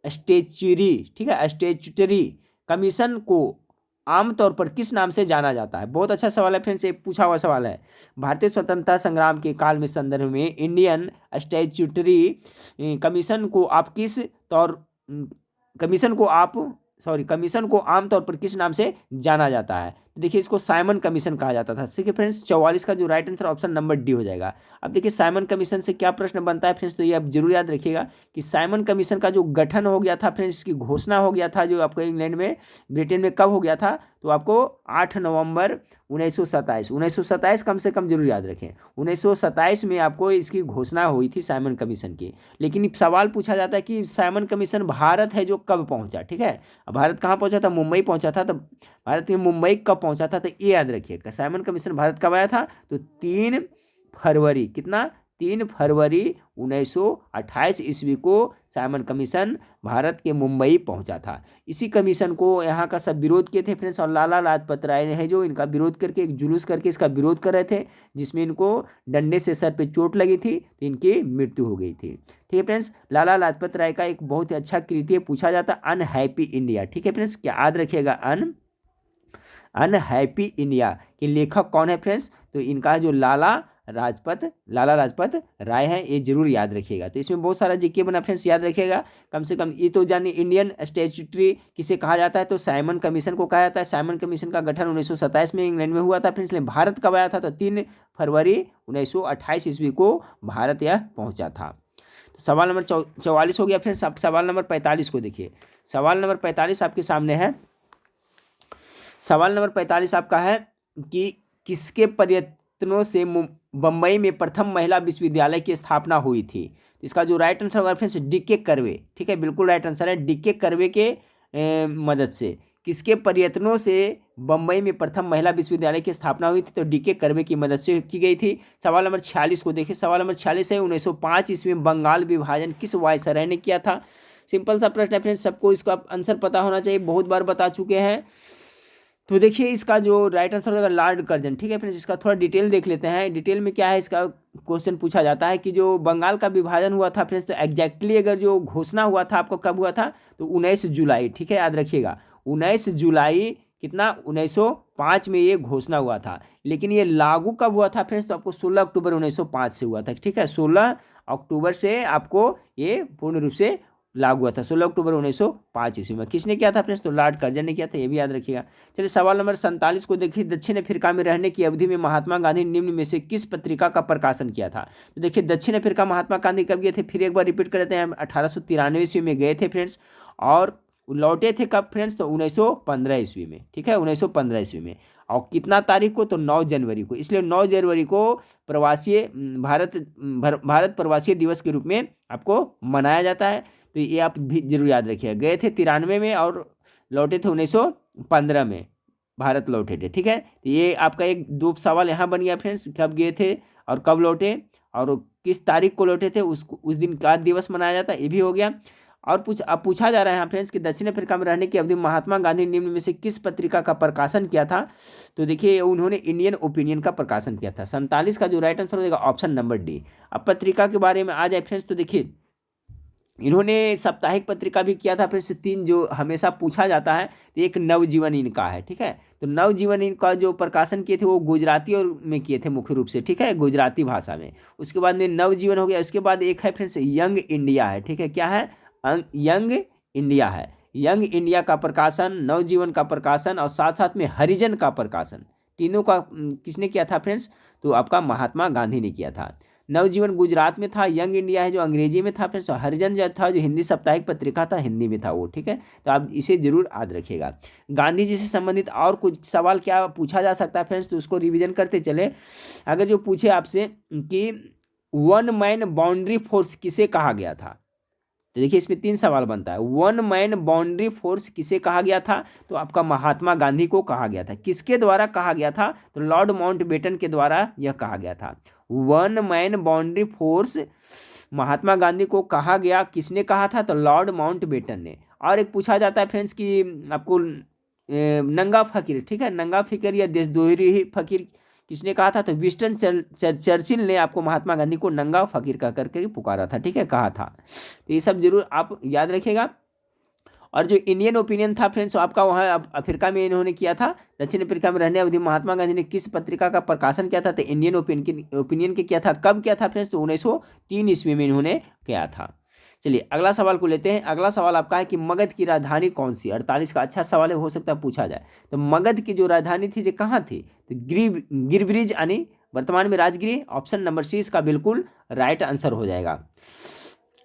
S1: स्टैच्यूटरी, ठीक है, स्टैच्यूटरी कमीशन को आमतौर पर किस नाम से जाना जाता है। बहुत अच्छा सवाल है फ्रेंड्स, ये पूछा हुआ सवाल है। भारतीय स्वतंत्रता संग्राम के काल में संदर्भ में इंडियन स्टैच्यूटरी कमीशन को आप किस तौर कमीशन को आमतौर पर किस नाम से जाना जाता है। तो देखिए इसको साइमन कमीशन कहा जाता था। ठीक है फ्रेंड्स, 44 का जो right answer option number D हो जाएगा। अब देखिए साइमन कमीशन से क्या प्रश्न बनता है फ्रेंड्स, तो ये आप जरूर याद रखिएगा कि साइमन कमीशन का जो गठन हो गया था फ्रेंड्स, इसकी घोषणा हो गया था जो आपको इंग्लैंड में ब्रिटेन में कब हो गया था, तो आपको 8 नवंबर 1927 कम से कम जरूर याद रखें। 1927 में आपको इसकी घोषणा हुई थी साइमन कमीशन की। लेकिन सवाल पूछा जाता है कि साइमन कमीशन भारत है जो कब पहुंचा। ठीक है, भारत कहाँ पहुंचा था, मुंबई पहुंचा था। तो भारत में मुंबई कब पहुंचा था, तो ये याद रखिएगा। साइमन कमीशन भारत कब आया था, तो 3 फरवरी 1928 ईस्वी को साइमन कमीशन भारत के मुंबई पहुंचा था। इसी कमीशन को यहाँ का सब विरोध किए थे फ्रेंड्स, और लाला लाजपत राय ने है जो इनका विरोध करके एक जुलूस करके इसका विरोध कर रहे थे, जिसमें इनको डंडे से सर पे चोट लगी थी, तो इनकी मृत्यु हो गई थी। ठीक है फ्रेंड्स, लाला लाजपत राय का एक बहुत ही अच्छा कृति पूछा जाता अनहैप्पी इंडिया। ठीक है फ्रेंड्स, क्या याद रखिएगा, अनहैप्पी इंडिया के लेखक कौन है फ्रेंड्स, तो इनका जो लाला लाजपत राय है, ये जरूर याद रखिएगा। तो इसमें बहुत सारा जीके बना फ्रेंड्स, याद रखिएगा। कम से कम ये तो जानिए इंडियन स्टैट्यूटरी किसे कहा जाता है, तो साइमन कमीशन को कहा जाता है। साइमन कमीशन का गठन 1927 में इंग्लैंड में हुआ था फ्रेंड्स। लेकिन भारत कब आया था, तो 3 फरवरी 1928 ईस्वी को भारत यह पहुंचा था। तो सवाल नंबर 44 हो गया फ्रेंड्स। आप सवाल नंबर 45 को देखिए। सवाल नंबर 45 आपके सामने है। सवाल नंबर 45 आपका है कि किसके प्रयत्नों से बम्बई में प्रथम महिला विश्वविद्यालय की स्थापना हुई थी। इसका जो राइट आंसर होगा फ्रेंड्स डी.के. कर्वे। ठीक है, बिल्कुल राइट आंसर है, डी.के. कर्वे के मदद से। किसके प्रयत्नों से बम्बई में प्रथम महिला विश्वविद्यालय की स्थापना हुई थी, तो डी.के. कर्वे की मदद से की गई थी। सवाल नंबर 46 को देखिए। सवाल नंबर 46 है, 1905 ईस्वी में बंगाल विभाजन किस वायसराय ने किया था। सिंपल सा प्रश्न है फ्रेंड्स, सबको इसका आंसर पता होना चाहिए, बहुत बार बता चुके हैं। तो देखिए इसका जो राइट आंसर होगा लॉर्ड कर्जन। ठीक है फ्रेंड्स, इसका थोड़ा डिटेल देख लेते हैं। डिटेल में क्या है, इसका क्वेश्चन पूछा जाता है कि जो बंगाल का विभाजन हुआ था फ्रेंड्स, तो एग्जैक्टली अगर जो घोषणा हुआ था आपको कब हुआ था, तो 19 जुलाई। ठीक है, याद रखिएगा 19 जुलाई कितना 1905 में ये घोषणा हुआ था। लेकिन ये लागू कब हुआ था फ्रेंड्स, तो आपको 16 अक्टूबर 1905 से हुआ था। ठीक है, 16 अक्टूबर से आपको ये पूर्ण रूप से लागू हुआ था, 16 अक्टूबर 1905 ईस्वी में। किसने किया था फ्रेंड्स, तो लॉर्ड कर्जन ने किया था, ये भी याद रखिएगा। चलिए सवाल नंबर 47 को देखिए, दक्षिण अफ्रीका में रहने की अवधि में महात्मा गांधी निम्न में से किस पत्रिका का प्रकाशन किया था। तो देखिए दक्षिण अफ्रीका महात्मा गांधी कब गए थे, फिर एक बार रिपीट कर देते हैं, 1893 ईस्वी में गए थे फ्रेंड्स, और लौटे थे कब फ्रेंड्स, तो 1915 ईस्वी में। ठीक है, 1915 ईस्वी में। और कितना तारीख को, तो 9 जनवरी को। इसलिए 9 जनवरी को प्रवासी भारत प्रवासी दिवस के रूप में आपको मनाया जाता है। तो ये आप भी जरूर याद रखिएगा। गए थे 93 में और लौटे थे 1915 में, भारत लौटे थे। ठीक है, तो ये आपका एक दो सवाल यहाँ बन गया फ्रेंड्स, कब गए थे और कब लौटे और किस तारीख को लौटे थे, उस दिन का दिवस मनाया जाता है, ये भी हो गया। और अब पूछा जा रहा है यहाँ फ्रेंड्स कि दक्षिण अफ्रीका में रहने की अवधि महात्मा गांधी निम्न में से किस पत्रिका का प्रकाशन किया था। तो देखिए उन्होंने इंडियन ओपिनियन का प्रकाशन किया था। 47 का जो राइट आंसर हो जाएगा ऑप्शन नंबर डी। अब पत्रिका के बारे में आ जाए फ्रेंड्स, तो देखिए इन्होंने साप्ताहिक पत्रिका भी किया था फ्रेंड्स, 3 जो हमेशा पूछा जाता है, तो एक नवजीवन इनका है। ठीक है, तो नवजीवन इनका जो प्रकाशन किए थे वो गुजराती और में किए थे मुख्य रूप से। ठीक है, गुजराती भाषा में। उसके बाद में नवजीवन हो गया। उसके बाद एक है फ्रेंड्स यंग इंडिया है। ठीक है, क्या है, यंग इंडिया है। यंग इंडिया का प्रकाशन, नवजीवन का प्रकाशन और साथ साथ में हरिजन का प्रकाशन, तीनों का किसने किया था फ्रेंड्स, तो आपका महात्मा गांधी ने किया था। नवजीवन गुजरात में था, यंग इंडिया है जो अंग्रेजी में था फ्रेंड्स, हरिजन जो था जो हिंदी साप्ताहिक पत्रिका था, हिंदी में था वो। ठीक है, तो आप इसे जरूर याद रखिएगा। गांधी जी से संबंधित और कुछ सवाल क्या पूछा जा सकता है फ्रेंड्स, तो उसको रिवीजन करते चले। अगर जो पूछे आपसे कि 1 मैन बाउंड्री फोर्स किसे कहा गया था, तो देखिए इसमें 3 सवाल बनता है। 1 मैन बाउंड्री फोर्स किसे कहा गया था, तो आपका महात्मा गांधी को कहा गया था। किसके द्वारा कहा गया था, तो लॉर्ड माउंटबेटन के द्वारा यह कहा गया था। 1 man boundary force Mahatma Gandhi को कहा गया, किसने कहा था, तो लॉर्ड माउंटबेटन ने। और एक पूछा जाता है फ्रेंड्स कि आपको नंगा फकीर, ठीक है, नंगा फकीर या देशद्रोही फकीर किसने कहा था, तो विंस्टन चर्चिल ने आपको महात्मा गांधी को नंगा फकीर कह करके पुकारा था। ठीक है, कहा था। तो ये सब जरूर आप याद रखिएगा। और जो इंडियन ओपिनियन था फ्रेंड्स आपका वहाँ अफ्रीका में इन्होंने किया था। दक्षिण अफ्रीका में रहने अवधि महात्मा गांधी ने किस पत्रिका का प्रकाशन किया था, तो इंडियन ओपिनियन के किया था। कब किया था फ्रेंड्स, तो 1903 ईस्वी में इन्होंने किया था। चलिए अगला सवाल को लेते हैं। अगला सवाल आपका है कि मगध की राजधानी कौन सी। 48 का अच्छा सवाल है, हो सकता है पूछा जाए। तो मगध की जो राजधानी थी जो कहाँ थी, तो गिरब्रिज यानी वर्तमान में राजगिरी। ऑप्शन नंबर सी इसका बिल्कुल राइट आंसर हो जाएगा।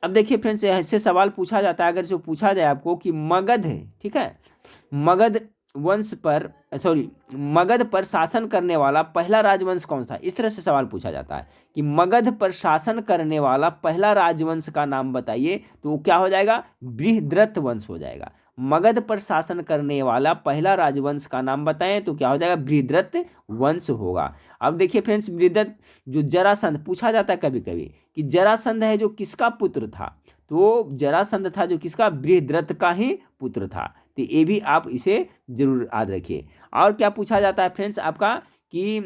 S1: अब देखिए फ्रेंड्स ऐसे सवाल पूछा जाता है, अगर जो पूछा जाए आपको कि मगध है, ठीक है, मगध वंश पर मगध पर शासन करने वाला पहला राजवंश कौन सा, इस तरह से सवाल पूछा जाता है कि मगध पर शासन करने वाला पहला राजवंश का नाम बताइए, तो वो क्या हो जाएगा, बृहद्रथ वंश हो जाएगा। मगध पर शासन करने वाला पहला राजवंश का नाम बताएं तो क्या हो जाएगा, बृहद्रथ वंश होगा। अब देखिए फ्रेंड्स बृहद्रथ जो जरासंध पूछा जाता है कभी कभी कि जरासंध है जो किसका पुत्र था, तो जरासंध था जो किसका, बृहद्रथ का ही पुत्र था। तो ये भी आप इसे जरूर याद रखिए। और क्या पूछा जाता है फ्रेंड्स आपका कि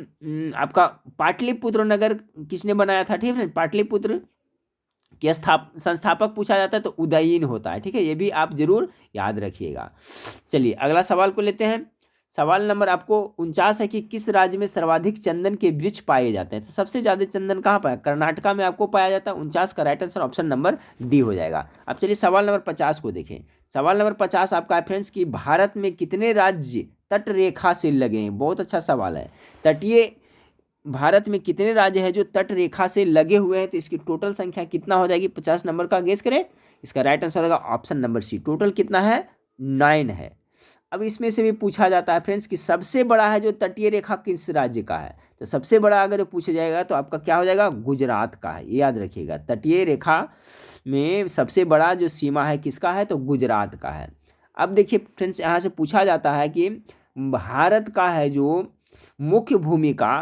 S1: आपका पाटलिपुत्र नगर किसने बनाया था, ठीक है, पाटलिपुत्र के संस्थापक पूछा जाता है तो उदयीन होता है। ठीक है, ये भी आप जरूर याद रखिएगा। चलिए अगला सवाल को लेते हैं। सवाल नंबर आपको 49 है कि किस राज्य में सर्वाधिक चंदन के वृक्ष पाए जाते हैं। तो सबसे ज़्यादा चंदन कहाँ पाया, कर्नाटका में आपको पाया जाता है। 49 का right answer option number D हो जाएगा। अब चलिए सवाल नंबर 50 को देखें। सवाल नंबर 50 आपका है फ्रेंड्स कि भारत में कितने राज्य तट रेखा से लगे हैं। बहुत अच्छा सवाल है। तटीय भारत में कितने राज्य हैं जो तट रेखा से लगे हुए हैं, तो इसकी टोटल संख्या कितना हो जाएगी, 50 नंबर का गेस करें। इसका राइट आंसर होगा ऑप्शन नंबर सी, टोटल कितना है, 9 है। अब इसमें से भी पूछा जाता है फ्रेंड्स कि सबसे बड़ा है जो तटीय रेखा किस राज्य का है, तो सबसे बड़ा अगर पूछा जाएगा तो आपका क्या हो जाएगा, गुजरात का है। ये याद रखिएगा, तटीय रेखा में सबसे बड़ा जो सीमा है किसका है, तो गुजरात का है। अब देखिए फ्रेंड्स यहाँ से पूछा जाता है कि भारत का है जो मुख्य भूमि का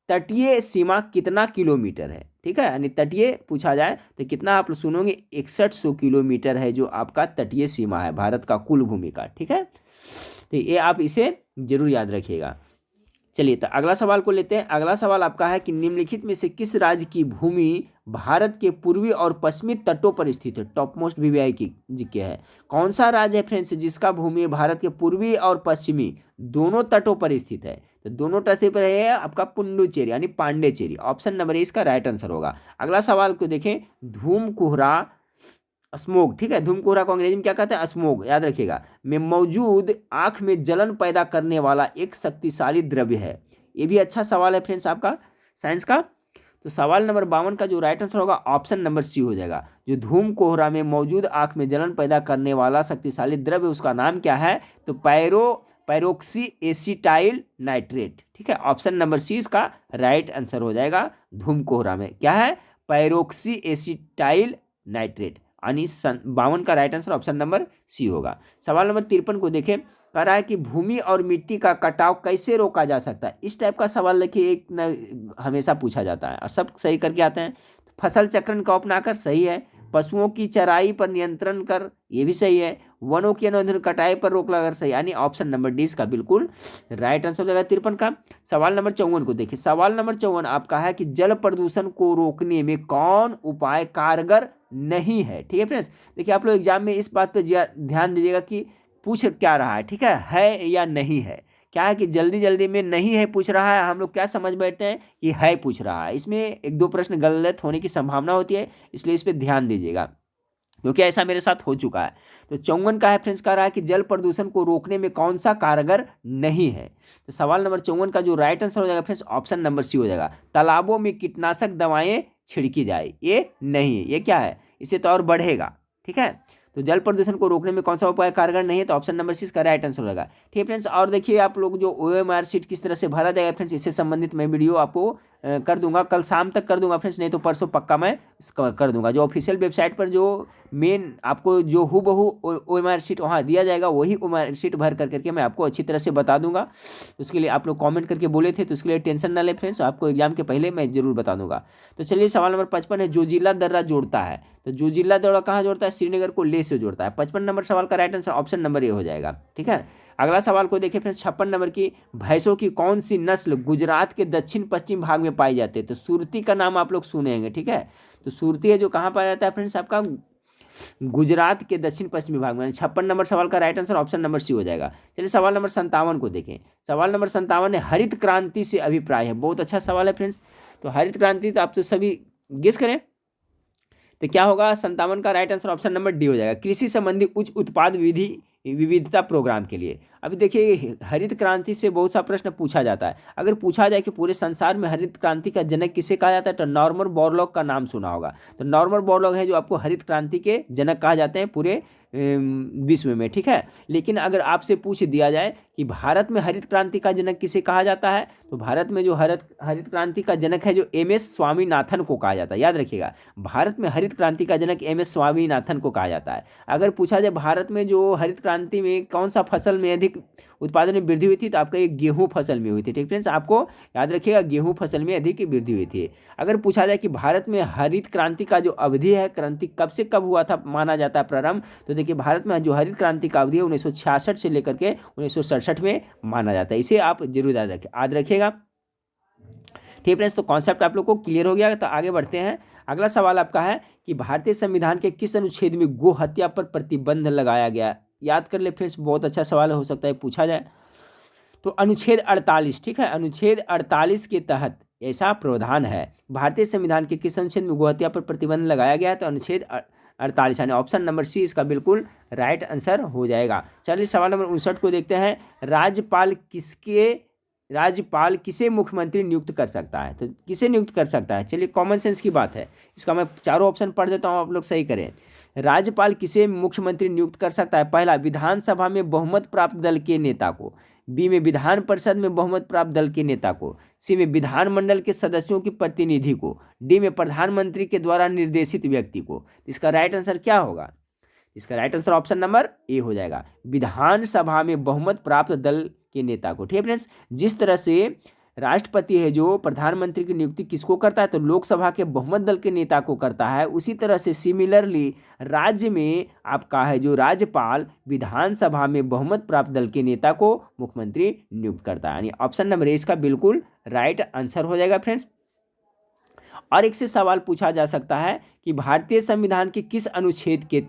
S1: तटीय सीमा कितना किलोमीटर है। ठीक है, यानी तटीय पूछा जाए तो कितना आप सुनोगे, 6100 किलोमीटर है जो आपका तटीय सीमा है भारत का कुल भूमि का। ठीक है, तो ये आप इसे जरूर याद रखिएगा। चलिए तो अगला सवाल को लेते हैं। अगला सवाल आपका है कि निम्नलिखित में से किस राज्य की भूमि भारत के पूर्वी और पश्चिमी तटों पर स्थित है। टॉप मोस्ट वीवीआई की जीके है। कौन सा राज्य है फ्रेंड्स जिसका भूमि भारत के पूर्वी और पश्चिमी दोनों तटों पर स्थित है? तो दोनों तटों पर है आपका पुडुचेरी यानी पांडिचेरी। ऑप्शन नंबर ए इसका राइट आंसर होगा। अगला सवाल को देखें, धूम कोहरा स्मोग, ठीक है, धूम कोहरा को अंग्रेजी में क्या कहते हैं? स्मोग, याद रखिएगा, में मौजूद आंख में जलन पैदा करने वाला एक शक्तिशाली द्रव्य है। ये भी अच्छा सवाल है फ्रेंड्स आपका साइंस का। तो सवाल नंबर 52 का जो राइट आंसर होगा ऑप्शन नंबर सी हो जाएगा। जो धूम कोहरा में मौजूद आंख में जलन पैदा करने वाला शक्तिशाली द्रव्य उसका नाम क्या है? तो पैरोक्सी एसिटाइल नाइट्रेट, ठीक है, ऑप्शन नंबर सी इसका राइट आंसर हो जाएगा। धूम कोहरा में क्या है? पैरोक्सी एसिटाइल नाइट्रेट, यानी 52 का right answer option number C होगा। सवाल नंबर 53 को देखें, कह रहा है कि भूमि और मिट्टी का कटाव कैसे रोका जा सकता है? इस टाइप का सवाल देखिए एक न हमेशा पूछा जाता है और सब सही करके आते हैं। फसल चक्रण को अपनाकर, सही है। पशुओं की चराई पर नियंत्रण कर, ये भी सही है। वनों की अनधिकृत कटाई पर रोक लगाकर, सही, यानी ऑप्शन नंबर डी इसका बिल्कुल राइट आंसर हो जाएगा 53 का। सवाल नंबर 54 को देखिए। सवाल नंबर 54 आपका है कि जल प्रदूषण को रोकने में कौन उपाय कारगर नहीं है? ठीक है फ्रेंड्स, देखिए आप लोग एग्जाम में इस बात पर ध्यान दीजिएगा कि पूछ क्या रहा है या नहीं है। क्या है कि जल्दी जल्दी में नहीं है पूछ रहा है, हम लोग क्या समझ बैठते हैं कि है पूछ रहा है। इसमें एक दो प्रश्न गलत होने की संभावना होती है, इसलिए इस पर ध्यान दीजिएगा क्योंकि ऐसा मेरे साथ हो चुका है। तो 54 का है फ्रेंड्स, कह रहा है कि जल प्रदूषण को रोकने में कौन सा कारगर नहीं है? तो सवाल नंबर 54 का जो राइट आंसर हो जाएगा फ्रेंड्स ऑप्शन नंबर सी हो जाएगा। तालाबों में कीटनाशक दवाएं छिड़की जाए, ये नहीं है। ये क्या है? इससे तो और बढ़ेगा, ठीक है। तो जल प्रदूषण को रोकने में कौन सा उपाय कारगर नहीं है? तो ऑप्शन नंबर सी इसका राइट आंसर होगा। ठीक है फ्रेंड्स, और देखिए आप लोग जो OMR शीट किस तरह से भरा जाएगा फ्रेंड्स, इससे संबंधित मैं वीडियो आपको कर दूंगा, कल शाम तक कर दूंगा फ्रेंड्स, नहीं तो परसों पक्का मैं कर दूंगा। जो ऑफिशियल वेबसाइट पर जो मेन आपको जो हूबहू OMR शीट वहाँ दिया जाएगा वही OMR शीट भर करके मैं आपको अच्छी तरह से बता दूंगा। उसके लिए आप लोग कॉमेंट करके बोले थे, तो उसके लिए टेंशन ना ले फ्रेंड्स, आपको एग्जाम के पहले मैं जरूर बता दूंगा। तो चलिए सवाल नंबर 55 है, जोजिला दर्रा जोड़ता है। तो जोजिला दर्रा कहाँ जोड़ता है? श्रीनगर को लेह से जोड़ता है। 55 नंबर सवाल का right answer option number A हो जाएगा, ठीक है। अगला सवाल को देखिए फ्रेंड्स, 56 नंबर की, भैंसों की कौन सी नस्ल गुजरात के दक्षिण पश्चिम भाग में पाई जाती है? तो सुरती का नाम आप लोग सुने होंगे, ठीक है। तो सुरती है जो कहाँ पाया जाता है फ्रेंड्स? आपका गुजरात के दक्षिण पश्चिमी भाग में। 56 नंबर सवाल का right answer option number C हो जाएगा। चलिए सवाल नंबर 57 को देखें। सवाल नंबर 57 है, हरित क्रांति से अभिप्राय है। बहुत अच्छा सवाल है फ्रेंड्स। तो हरित क्रांति तो आप तो सभी गेस करें तो क्या होगा? 57 का right answer option number D हो जाएगा। कृषि संबंधी उच्च उत्पाद विविधता प्रोग्राम के लिए। अभी देखिए हरित क्रांति से बहुत सा प्रश्न पूछा जाता है। अगर पूछा जाए कि पूरे संसार में हरित क्रांति का जनक किसे कहा जाता है, तो नॉर्मन बोरलॉग का नाम सुना होगा। तो नॉर्मन बोरलॉग है जो आपको हरित क्रांति के जनक कहा जाते हैं पूरे विश्व में, ठीक है। लेकिन अगर आपसे पूछ दिया जाए कि भारत में हरित क्रांति का जनक किसे कहा जाता है, तो भारत में जो हरित क्रांति का जनक है जो MS स्वामीनाथन को कहा जाता है। याद रखिएगा, भारत में हरित क्रांति का जनक MS स्वामीनाथन को कहा जाता है। अगर पूछा जाए भारत में जो हरित क्रांति में कौन सा फसल में अधिक उत्पादन में वृद्धि हुई थी, तो आपका ये गेहूं फसल में हुई थी, ठीक फ्रेंड्स। आपको याद रखिएगा गेहूं फसल में अधिक वृद्धि हुई थी। अगर पूछा जाए कि भारत में हरित क्रांति का जो अवधि है, क्रांति कब से कब हुआ था माना जाता है प्रारंभ, तो देखिए भारत में जो हरित क्रांति का अवधि है 1966 से लेकर के 1967 में माना जाता है। इसे आप जरूर याद रखिएगा, ठीक फ्रेंड्स। तो कॉन्सेप्ट आप लोग को क्लियर हो गया। तो आगे बढ़ते हैं। अगला सवाल आपका है कि भारतीय संविधान के किस अनुच्छेद में गो हत्या पर प्रतिबंध लगाया गया? याद कर ले फ्रेंड्स, बहुत अच्छा सवाल हो सकता है पूछा जाए। तो अनुच्छेद 48, ठीक है, अनुच्छेद 48 के तहत ऐसा प्रावधान है। भारतीय संविधान के किस अनुच्छेद में गो हत्या पर प्रतिबंध लगाया गया है? तो अनुच्छेद 48 यानी ऑप्शन नंबर सी इसका बिल्कुल राइट आंसर हो जाएगा। चलिए सवाल नंबर 59 को देखते हैं। राज्यपाल किसे मुख्यमंत्री नियुक्त कर सकता है? तो किसे नियुक्त कर सकता है? चलिए कॉमन सेंस की बात है, इसका मैं चारों ऑप्शन पढ़ देता हूँ, आप लोग सही करें। राज्यपाल किसे मुख्यमंत्री नियुक्त कर सकता है? पहला, विधानसभा में बहुमत प्राप्त दल के नेता को। बी में विधान परिषद में बहुमत प्राप्त दल के नेता को। सी में विधानमंडल के सदस्यों की प्रतिनिधि को। डी में प्रधानमंत्री के द्वारा निर्देशित व्यक्ति को। इसका राइट आंसर क्या होगा? इसका right answer option number A हो जाएगा, विधानसभा में बहुमत प्राप्त दल के नेता को। ठीक है फ्रेंड्स, जिस तरह से राष्ट्रपति है जो प्रधानमंत्री की नियुक्ति किसको करता है? तो लोकसभा के बहुमत दल के नेता को करता है। उसी तरह से सिमिलरली राज्य में आपका है जो राज्यपाल विधानसभा में बहुमत प्राप्त दल के नेता को मुख्यमंत्री नियुक्त करता है। यानी ऑप्शन नंबर ए इसका बिल्कुल राइट आंसर हो जाएगा फ्रेंड्स। और एक से सवाल पूछा जा सकता है कि भारतीय संविधान के किस अनुच्छेद के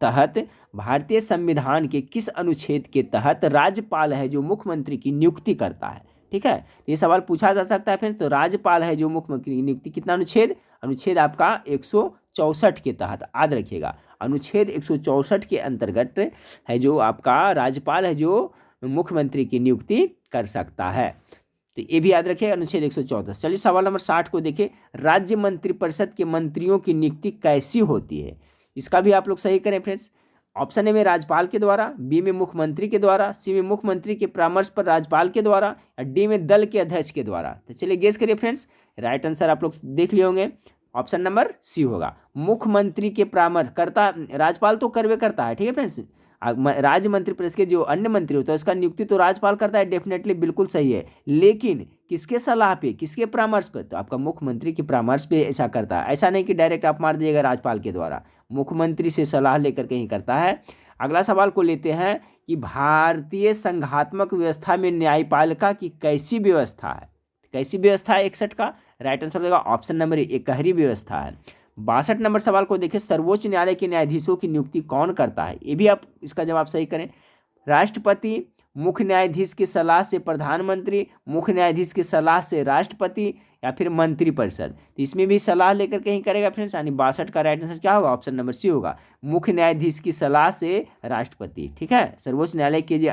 S1: तहत भारतीय संविधान के किस अनुच्छेद के तहत राज्यपाल है जो मुख्यमंत्री की नियुक्ति करता है। ठीक है, तो ये सवाल पूछा जा सकता है फ्रेंड्स। तो राज्यपाल है जो मुख्यमंत्री की नियुक्ति, कितना अनुच्छेद, अनुच्छेद आपका 164 के तहत, याद रखिएगा अनुच्छेद 164 के अंतर्गत है जो आपका राज्यपाल है जो मुख्यमंत्री की नियुक्ति कर सकता है। तो ये भी याद रखिए अनुच्छेद 114। चलिए सवाल नंबर 60 को देखिए, राज्य मंत्रिपरिषद के मंत्रियों की नियुक्ति कैसी होती है। इसका भी आप लोग सही करें फ्रेंड्स। ऑप्शन ए में राज्यपाल के द्वारा, बी में मुख्यमंत्री के द्वारा, सी में मुख्यमंत्री के परामर्श पर राज्यपाल के द्वारा, या डी में दल के अध्यक्ष के द्वारा। तो चलिए गेस करिए फ्रेंड्स, राइट आंसर आप लोग देख लिए होंगे, ऑप्शन नंबर सी होगा, मुख्यमंत्री के परामर्श करता। राज्यपाल तो करवे करता है, ठीक है फ्रेंड्स। राज्य मंत्रिपरिषद के जो अन्य मंत्री होते हैं उसका नियुक्ति तो राज्यपाल करता है, डेफिनेटली बिल्कुल सही है, लेकिन किसके सलाह पे, किसके परामर्श पे, तो आपका मुख्यमंत्री के परामर्श पे ऐसा करता है। ऐसा नहीं कि डायरेक्ट आप मार दीजिएगा राज्यपाल के द्वारा, मुख्यमंत्री से सलाह लेकर के ही करता है। अगला सवाल को लेते हैं कि भारतीय संघात्मक व्यवस्था में न्यायपालिका की कैसी व्यवस्था है। कैसी व्यवस्था है 61 का राइट आंसर देगा ऑप्शन नंबर ए, एकहरी व्यवस्था है। 62 नंबर सवाल को देखिए, सर्वोच्च न्यायालय के न्यायाधीशों की नियुक्ति कौन करता है। ये भी आप इसका जवाब सही करें, राष्ट्रपति, मुख्य न्यायाधीश की सलाह से प्रधानमंत्री, मुख्य न्यायाधीश की सलाह से राष्ट्रपति, या फिर मंत्रिपरिषद। तो इसमें भी सलाह लेकर के ही करेगा फ्रेंड्स, यानी 62 का राइट आंसर क्या होगा, ऑप्शन नंबर सी होगा, मुख्य न्यायाधीश की सलाह से राष्ट्रपति। ठीक है, सर्वोच्च न्यायालय के जो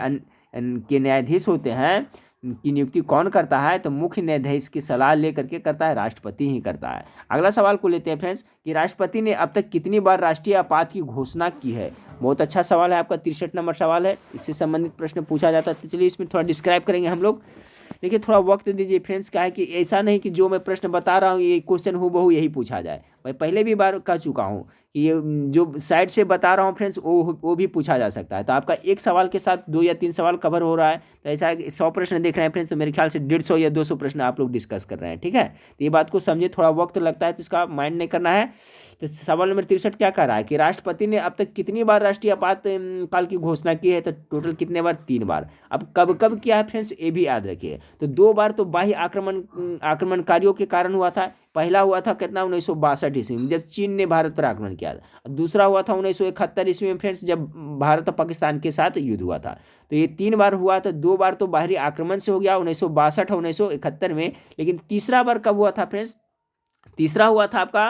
S1: के न्यायाधीश होते हैं की नियुक्ति कौन करता है, तो मुख्य न्यायाधीश की सलाह लेकर के करता है, राष्ट्रपति ही करता है। अगला सवाल को लेते हैं फ्रेंड्स कि राष्ट्रपति ने अब तक कितनी बार राष्ट्रीय आपात की घोषणा की है। बहुत अच्छा सवाल है आपका, 63 नंबर सवाल है, इससे संबंधित प्रश्न पूछा जाता है। तो चलिए इसमें थोड़ा डिस्क्राइब करेंगे हम लोग। देखिए थोड़ा वक्त दीजिए फ्रेंड्स, क्या है कि ऐसा नहीं कि जो मैं प्रश्न बता रहा हूँ ये क्वेश्चन हूबहू यही पूछा जाए। मैं पहले भी बार कह चुका हूँ कि ये जो साइड से बता रहा हूँ फ्रेंड्स वो भी पूछा जा सकता है। तो आपका एक सवाल के साथ 2 या 3 सवाल कवर हो रहा है, तो ऐसा 100 प्रश्न देख रहे हैं फ्रेंड्स, तो मेरे ख्याल से 150 या 200 प्रश्न आप लोग डिस्कस कर रहे हैं। ठीक है, तो ये बात को समझिए, थोड़ा वक्त लगता है तो इसका माइंड नहीं करना है। तो सवाल नंबर 63 क्या कह रहा है कि राष्ट्रपति ने अब तक कितनी बार राष्ट्रीय आपात काल की घोषणा की है, तो टोटल कितने बार, 3 बार। अब कब कब किया है फ्रेंड्स ये भी याद रखिए। तो 2 बार तो बाह्य आक्रमणकारियों के कारण हुआ था। पहला हुआ था कितना, 1962 ईस्वी में जब चीन ने भारत पर आक्रमण किया था। दूसरा हुआ था 1971 ईस्वी में फ्रेंड्स जब भारत और पाकिस्तान के साथ युद्ध हुआ था। तो ये 3 बार हुआ, तो 2 बार तो बाहरी आक्रमण से हो गया 1962 और 1971 में। लेकिन तीसरा बार कब हुआ था फ्रेंड्स, तीसरा हुआ था आपका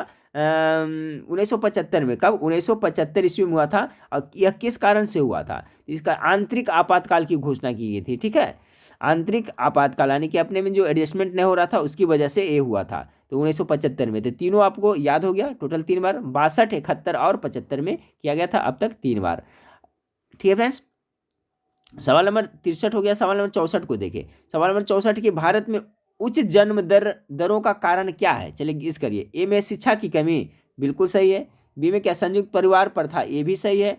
S1: 1975 में। कब, 1975 ईस्वी में हुआ था। और यह किस कारण से हुआ था, इसका आंतरिक आपातकाल की घोषणा की गई थी। ठीक है, आंतरिक आपातकाल यानी कि अपने में जो एडजस्टमेंट नहीं हो रहा था उसकी वजह से ये हुआ था, तो 1975 में। तो तीनों आपको याद हो गया, टोटल 3 बार, 62, 71 और 75 में किया गया था अब तक 3 बार। ठीक है फ्रेंड्स, सवाल नंबर 63 हो गया। सवाल नंबर 64 को देखें। सवाल नंबर 64 की भारत में उच्च जन्म दरों का कारण क्या है। चलिए गेस करिए। ए में शिक्षा की कमी, बिल्कुल सही है। बी में क्या, संयुक्त परिवार प्रथा, ये भी सही है।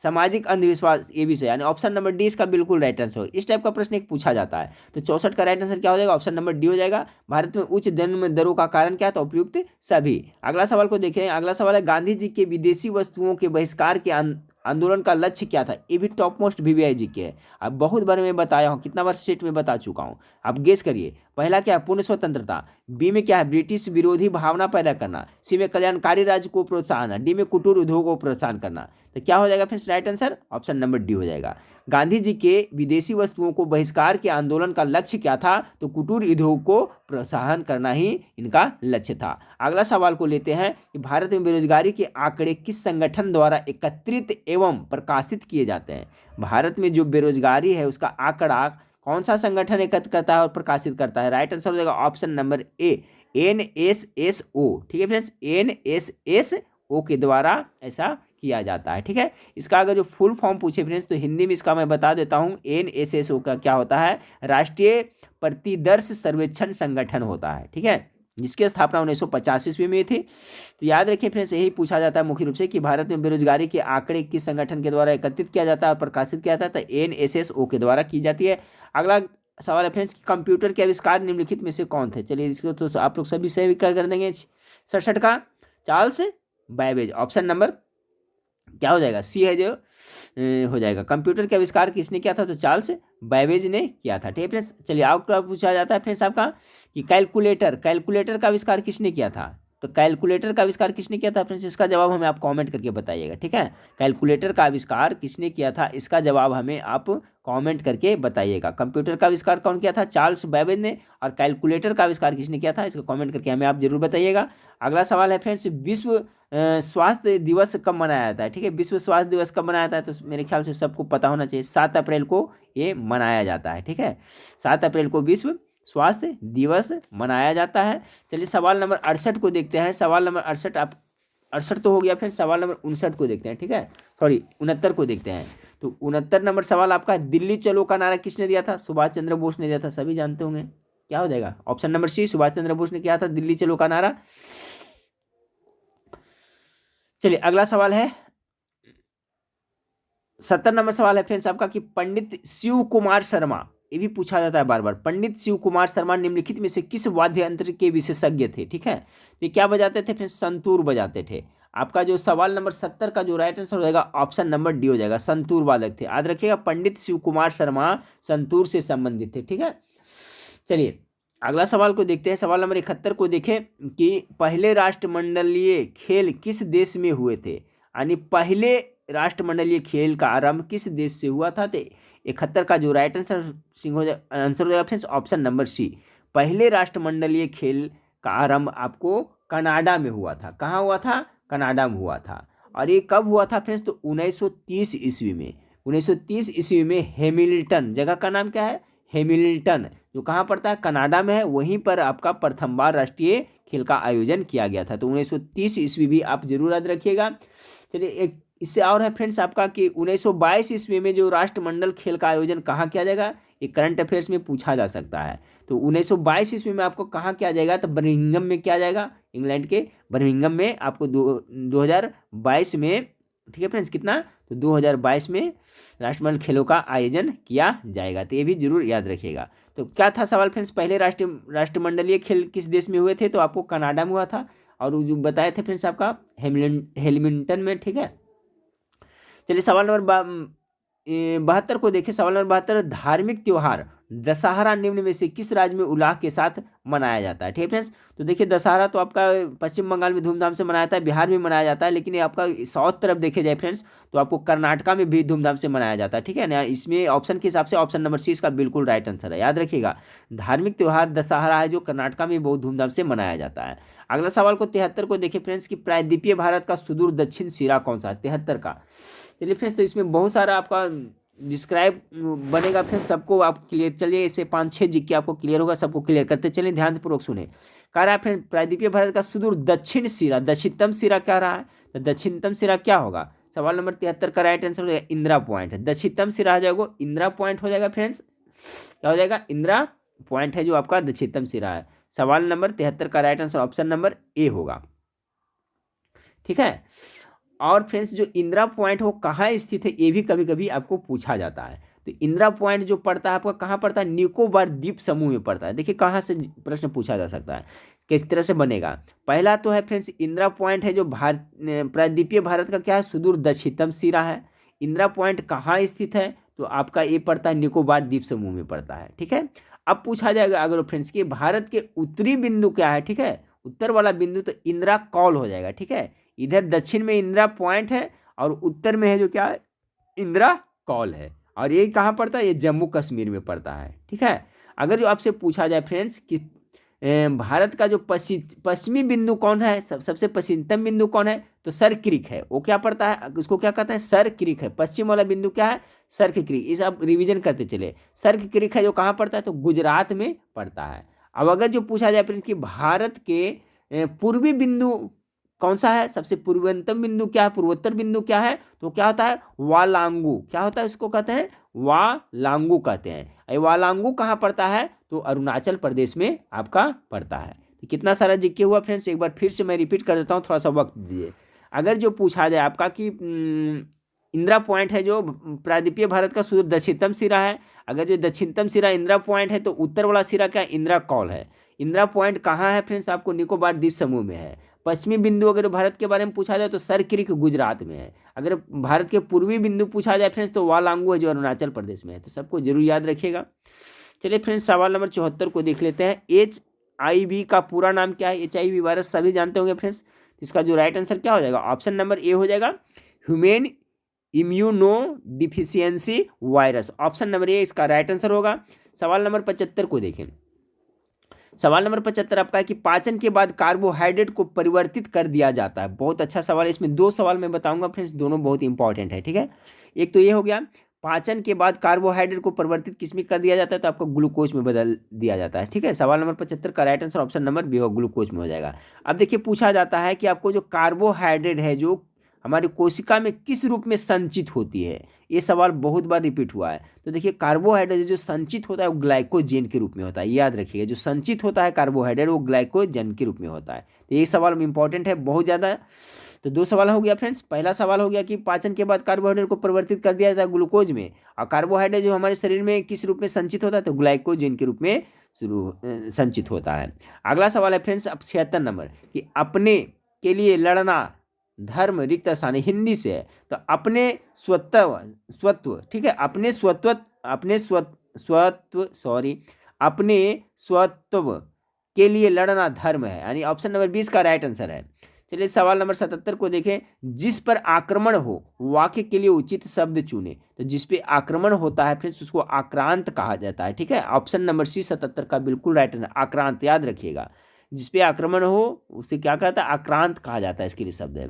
S1: सामाजिक अंधविश्वास, ये भी सही, यानी ऑप्शन नंबर डी इसका बिल्कुल राइट आंसर हो। इस टाइप का प्रश्न एक पूछा जाता है, तो 64 का राइट आंसर क्या हो जाएगा, ऑप्शन नंबर डी हो जाएगा। भारत में उच्च जन्म दरों का कारण क्या है, तो उपयुक्त सभी। अगला सवाल को देखें। अगला सवाल है, गांधी जी के विदेशी वस्तुओं के बहिष्कार के आंदोलन का लक्ष्य क्या था। ये भी टॉप मोस्ट VVI जी के है, अब बहुत बार मैं बताया हूँ, कितना बार स्टेट में बता चुका हूँ। आप गेस करिए। पहला क्या है, पूर्ण स्वतंत्रता। बी में क्या है, ब्रिटिश विरोधी भावना पैदा करना। सी में कल्याणकारी राज्य को प्रोत्साहन। डी में कुटीर उद्योग को प्रोत्साहन करना। तो क्या हो जाएगा फिर right answer, option number D हो जाएगा। गांधी जी के विदेशी वस्तुओं को बहिष्कार के आंदोलन का लक्ष्य क्या था, तो कुटीर उद्योग को प्रोत्साहन करना ही इनका लक्ष्य था। अगला सवाल को लेते हैं कि भारत में बेरोजगारी के आंकड़े किस संगठन द्वारा एकत्रित एवं प्रकाशित किए जाते हैं। भारत में जो बेरोजगारी है उसका आंकड़ा कौन सा संगठन एकत्र करता है और प्रकाशित करता है। राइट आंसर हो जाएगा ऑप्शन नंबर ए, NSSO। ठीक है फ्रेंड्स, NSSO के द्वारा ऐसा किया जाता है। ठीक है, इसका अगर जो फुल फॉर्म पूछे फ्रेंड्स तो हिंदी में इसका मैं बता देता हूँ। NSSO का क्या होता है, राष्ट्रीय प्रतिदर्श सर्वेक्षण संगठन होता है। ठीक है, जिसकी स्थापना 1950 ईस्वी में थी। तो याद रखिए फ्रेंड्स, यही पूछा जाता है मुख्य रूप से कि भारत में बेरोजगारी के आंकड़े किस संगठन के द्वारा एकत्रित किया जाता है और प्रकाशित किया जाता है, तो NSSO के द्वारा की जाती है। अगला सवाल है फ्रेंड्स कि कंप्यूटर के आविष्कार निम्नलिखित में से कौन थे। चलिए इसको तो आप लोग सभी सही कर देंगे। 67 का चार्ल्स बैबेज, ऑप्शन नंबर क्या हो जाएगा, सी है जो हो जाएगा। कंप्यूटर का आविष्कार किसने किया था, तो चार्ल्स बैबेज ने किया था। ठीक है फ्रेंड्स। चलिए आपका पूछा जाता है फ्रेंड्स आपका कि कैलकुलेटर, कैलकुलेटर का आविष्कार किसने किया था, तो कैलकुलेटर का आविष्कार किसने किया था फ्रेंड्स, इसका जवाब हमें आप कमेंट करके बताइएगा। ठीक है, कैलकुलेटर का आविष्कार किसने किया था, इसका जवाब हमें आप कमेंट करके बताइएगा। कंप्यूटर का आविष्कार कौन किया था, चार्ल्स बैबेज ने, और कैलकुलेटर का आविष्कार किसने किया था, इसको कमेंट करके हमें आप जरूर बताइएगा। अगला सवाल है फ्रेंड्स, विश्व स्वास्थ्य दिवस कब मनाया जाता है। ठीक है, विश्व स्वास्थ्य दिवस कब मनाया जाता है, तो मेरे ख्याल से सबको पता होना चाहिए, 7 अप्रैल को ये मनाया जाता है। ठीक है, 7 अप्रैल को विश्व स्वास्थ्य दिवस मनाया जाता है। चलिए सवाल नंबर 68 को देखते हैं। सवाल नंबर 68, आप 68 तो हो गया, फिर सवाल नंबर 59 को देखते हैं। ठीक है, सॉरी 69 को देखते हैं। तो 69 नंबर सवाल आपका है, दिल्ली चलो का नारा किसने दिया था, सुभाष चंद्र बोस ने दिया था, सभी जानते होंगे। क्या हो जाएगा, ऑप्शन नंबर सी, सुभाष चंद्र बोस ने किया था दिल्ली चलो का नारा। चलिए अगला सवाल है, 70 नंबर सवाल है फ्रेंड्स आपका कि पंडित शिव कुमार शर्मा, ये भी पूछा जाता है बार बार, पंडित शिव कुमार शर्मा निम्नलिखित में से किस वाद्य यंत्र के विशेषज्ञ थे। ठीक है, ये क्या बजाते थे फ्रेंड्स, संतूर बजाते थे। आपका जो सवाल नंबर 70 का जो राइट आंसर हो जाएगा ऑप्शन नंबर डी हो जाएगा, संतूर वादक थे। याद रखिएगा, पंडित शिव कुमार शर्मा संतूर से संबंधित थे। ठीक है, चलिए अगला सवाल को देखते हैं। सवाल नंबर 71 को देखें कि पहले राष्ट्रमंडलीय खेल किस देश में हुए थे, यानी पहले राष्ट्रमंडलीय खेल का आरंभ किस देश से हुआ था। तो 71 का जो राइट आंसर आंसर हो जाएगा फ्रेंड्स ऑप्शन नंबर सी, पहले राष्ट्रमंडलीय खेल का आरंभ आपको कनाडा में हुआ था। कहाँ हुआ था, कनाडा में हुआ था। और ये कब हुआ था फ्रेंड्स, तो 1930 ईस्वी में। 1930 ईस्वी में हेमिल्टन, जगह का नाम क्या है, हेमिल्टन, जो कहाँ पड़ता है, कनाडा में है, वहीं पर आपका प्रथम बार राष्ट्रीय खेल का आयोजन किया गया था। तो 1930 ईस्वी भी आप जरूर याद रखिएगा। चलिए एक इससे और है फ्रेंड्स आपका कि 1922 ईस्वी में जो राष्ट्रमंडल खेल का आयोजन कहाँ किया जाएगा, ये करंट अफेयर्स में पूछा जा सकता है। तो 1922 ईस्वी में आपको कहाँ किया जाएगा, तो बर्मिंघम में किया जाएगा, इंग्लैंड के बर्मिंघम में आपको 2022 में। ठीक है फ्रेंड्स, कितना, तो 2022 में राष्ट्रमंडल खेलों का आयोजन किया जाएगा। तो ये भी जरूर याद रखिएगा। तो क्या था सवाल फ्रेंड्स, पहले राष्ट्रमंडलीय खेल किस देश में हुए थे, तो आपको कनाडा में हुआ था, और जो बताए थे फ्रेंड्स आपका हेमिल्टन में। ठीक है, चलिए सवाल नंबर 72 को देखिए। सवाल नंबर 72, धार्मिक त्योहार दशहरा निम्न में से किस राज्य में उल्लाह के साथ मनाया जाता है। ठीक है फ्रेंड्स, तो देखिए दशहरा तो आपका पश्चिम बंगाल में धूमधाम से मनाया जाता है, बिहार में मनाया जाता है, लेकिन ये आपका साउथ तरफ देखे जाए फ्रेंड्स तो आपको कर्नाटका में भी धूमधाम से मनाया जाता है। ठीक है ना, इसमें ऑप्शन के हिसाब से ऑप्शन नंबर सी इसका बिल्कुल राइट आंसर है। याद रखिएगा, धार्मिक त्योहार दशहरा है जो कर्नाटका में बहुत धूमधाम से मनाया जाता है। अगला सवाल को 73 को देखिए फ्रेंड्स कि प्रायद्वीपीय भारत का सुदूर दक्षिण सिरा कौन सा है, 73 का। चलिए फ्रेंड्स, तो इसमें बहुत सारा आपका डिस्क्राइब बनेगा फ्रेंड्स, सबको आप क्लियर, चलिए इसे 5-6 जीके आपको क्लियर होगा, सबको क्लियर करते चलिए, ध्यानपूर्वक सुने। कह रहा है फ्रेंड प्रायद्वीपीय भारत का सुदूर दक्षिण सिरा, दक्षिणतम सिरा क्या रहा है, तो दक्षिणतम सिरा क्या होगा, सवाल नंबर 73 का राइट आंसर हो जाएगा इंदिरा पॉइंट है। दक्षिणतम सिरा हो जाएगा इंदिरा पॉइंट हो जाएगा फ्रेंड्स, क्या हो जाएगा, इंदिरा पॉइंट है जो आपका दक्षिणतम सिरा है। सवाल नंबर 73 का right answer option number A होगा। ठीक है, और फ्रेंड्स जो इंदिरा पॉइंट हो कहाँ स्थित है, ये भी कभी कभी आपको पूछा जाता है। तो इंदिरा पॉइंट जो पड़ता है आपका कहाँ पड़ता है, निकोबार द्वीप समूह में पड़ता है। देखिए कहाँ से प्रश्न पूछा जा सकता है, किस तरह से बनेगा। पहला तो है फ्रेंड्स इंदिरा पॉइंट है जो भारत प्रायद्वीपीय भारत का क्या है, सुदूर दक्षिणतम सिरा है। इंदिरा पॉइंट कहाँ स्थित है, तो आपका ये पड़ता है निकोबार द्वीप समूह में पड़ता है। ठीक है, अब पूछा जाएगा अगर फ्रेंड्स कि भारत के उत्तरी बिंदु क्या है। ठीक है, उत्तर वाला बिंदु तो इंदिरा कॉल हो जाएगा। ठीक है, इधर दक्षिण में इंदिरा पॉइंट है और उत्तर में है जो क्या है, इंदिरा कॉल है, और ये कहाँ पड़ता है, ये जम्मू कश्मीर में पड़ता है। ठीक है, अगर जो आपसे पूछा जाए फ्रेंड्स कि भारत का जो पश्चिमी बिंदु कौन है, सबसे पश्चिमतम बिंदु कौन है, तो सर क्रीक है, वो क्या पड़ता है, उसको क्या कहते हैं, सर क्रीक है। पश्चिम वाला बिंदु क्या है, सर्क क्रीक, इसे आप रिवीजन करते चले। सर्क क्रीक है जो कहाँ पड़ता है, तो गुजरात में पड़ता है। अब अगर जो पूछा जाए फ्रेंड्स कि भारत के पूर्वी बिंदु कौन सा है, सबसे पूर्वतम बिंदु क्या है, पूर्वोत्तर बिंदु क्या है, तो क्या होता है, वालांगू, क्या होता है, इसको कहते हैं वालांगू कहते हैं। ये वालांगू कहाँ पड़ता है, तो अरुणाचल प्रदेश में आपका पड़ता है। तो कितना सारा जीके हुआ फ्रेंड्स, एक बार फिर से मैं रिपीट कर देता हूँ, थोड़ा सा वक्त दीजिए। अगर जो पूछा जाए आपका कि इंदिरा पॉइंट है जो प्रायद्वीपीय भारत का सुदूर दक्षिणतम सिरा है, अगर जो दक्षिणतम सिरा इंदिरा पॉइंट है तो उत्तर वाला सिरा क्या, इंदिरा कॉल है। इंदिरा पॉइंट कहाँ है फ्रेंड्स, आपको निकोबार द्वीप समूह में है। पश्चिमी बिंदु अगर भारत के बारे में पूछा जाए तो सर क्रीक गुजरात में है। अगर भारत के पूर्वी बिंदु पूछा जाए फ्रेंड्स तो वालांगू है जो अरुणाचल प्रदेश में है। तो सबको जरूर याद रखिएगा। चलिए फ्रेंड्स सवाल नंबर 74 को देख लेते हैं। HIV का पूरा नाम क्या है? HIV वायरस सभी जानते होंगे फ्रेंड्स। इसका जो राइट आंसर क्या हो जाएगा? ऑप्शन नंबर ए हो जाएगा, human immuno deficiency virus. Option number A इसका राइट आंसर होगा। सवाल नंबर 75 को देखें। सवाल नंबर 75 आपका है कि पाचन के बाद कार्बोहाइड्रेट को परिवर्तित कर दिया जाता है। बहुत अच्छा सवाल है। इसमें दो सवाल मैं बताऊंगा फ्रेंड्स, दोनों बहुत इंपॉर्टेंट है। ठीक है, एक तो ये हो गया पाचन के बाद कार्बोहाइड्रेट को परिवर्तित किस में कर दिया जाता है? तो आपको ग्लूकोज में बदल दिया जाता है। ठीक है, सवाल नंबर 75 का right answer option number B होगा, ग्लूकोज में हो जाएगा। अब देखिए पूछा जाता है कि आपको जो कार्बोहाइड्रेट है जो हमारी कोशिका में किस रूप में संचित होती है? ये सवाल बहुत बार रिपीट हुआ है। तो देखिए कार्बोहाइड्रेट जो संचित होता है वो ग्लाइकोजेन के रूप में होता है। याद रखिएगा, जो संचित होता है कार्बोहाइड्रेट वो ग्लाइकोजन के रूप में होता है। तो ये सवाल इंपॉर्टेंट है बहुत ज़्यादा। तो दो सवाल हो गया फ्रेंड्स। पहला सवाल हो गया कि पाचन के बाद कार्बोहाइड्रेट को परिवर्तित कर दिया जाता है ग्लूकोज में, और कार्बोहाइड्रेट जो हमारे शरीर में किस रूप में संचित होता है? तो ग्लाइकोजन के रूप में संचित होता है। अगला सवाल है फ्रेंड्स अब 76 नंबर कि अपने के लिए लड़ना धर्म रिक्त स्थान, हिंदी से है। तो अपने स्वत्व ठीक है, अपने स्वत्व के लिए लड़ना धर्म है, यानी ऑप्शन नंबर 20 का राइट आंसर है। चलिए सवाल नंबर 77 को देखें। जिस पर आक्रमण हो वाक्य के लिए उचित शब्द चुने। तो जिस पे आक्रमण होता है फिर उसको आक्रांत कहा जाता है। ठीक है, ऑप्शन नंबर सी 77 का बिल्कुल राइट आंसर आक्रांत। याद रखिएगा, जिस पे आक्रमण हो उसे क्या कहता है? आक्रांत कहा जाता है। इसके लिए शब्द है।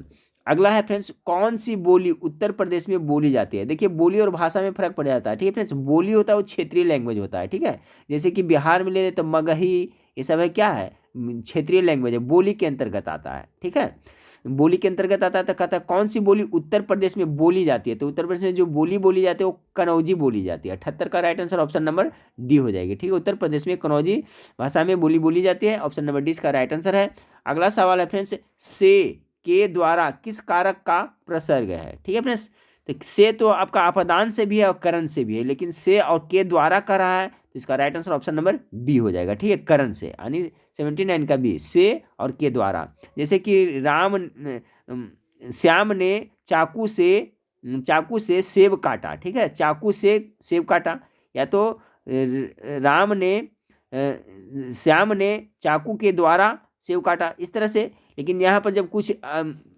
S1: अगला है फ्रेंड्स, कौन सी बोली उत्तर प्रदेश में बोली जाती है? देखिए बोली और भाषा में फर्क पड़ जाता है। ठीक है फ्रेंड्स, बोली होता है वो क्षेत्रीय लैंग्वेज होता है। ठीक है, जैसे कि बिहार में ले तो मगही, ये सब है क्या है? क्षेत्रीय लैंग्वेज है, बोली के अंतर्गत आता है। ठीक है, बोली के अंतर्गत आता है। तो कहता है कौन सी बोली उत्तर प्रदेश में बोली जाती है? तो उत्तर प्रदेश में जो बोली बोली जाती है वो कनौजी बोली जाती है। 78 का right answer option number D हो जाएगी। ठीक है, उत्तर प्रदेश में कनौजी भाषा में बोली बोली जाती है। ऑप्शन नंबर डी इसका राइट आंसर है। अगला सवाल है फ्रेंड्स, से के द्वारा किस कारक का प्रसर्ग है? ठीक है फ्रेंड्स, तो से तो आपका अपदान से भी है और करण से भी है, लेकिन से और के द्वारा कर रहा है तो इसका right answer option number B हो जाएगा। ठीक है, करण से, यानी 79 का बी, से और के द्वारा। जैसे कि श्याम ने चाकू से सेब काटा। ठीक है, चाकू से सेब काटा, या तो श्याम ने चाकू के द्वारा सेब काटा, इस तरह से। लेकिन यहाँ पर जब कुछ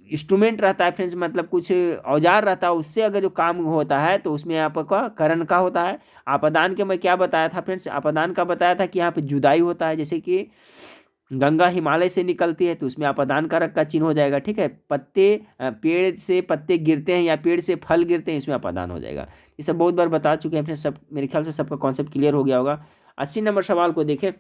S1: इंस्ट्रूमेंट रहता है फ्रेंड्स, मतलब कुछ औजार रहता है, उससे अगर जो काम होता है तो उसमें यहाँ पर करण का होता है। आपदान के मैं क्या बताया था फ्रेंड्स? आपदान का बताया था कि यहाँ पे जुदाई होता है। जैसे कि गंगा हिमालय से निकलती है तो उसमें आपदान कारक का चिन्ह हो जाएगा। ठीक है, पेड़ से पत्ते गिरते हैं या पेड़ से फल गिरते हैं, इसमें आपदान हो जाएगा। ये सब बहुत बार बता चुके हैं फ्रेंड्स, सब मेरे ख्याल से सबका कॉन्सेप्ट क्लियर हो गया होगा। 80 नंबर सवाल को देखें।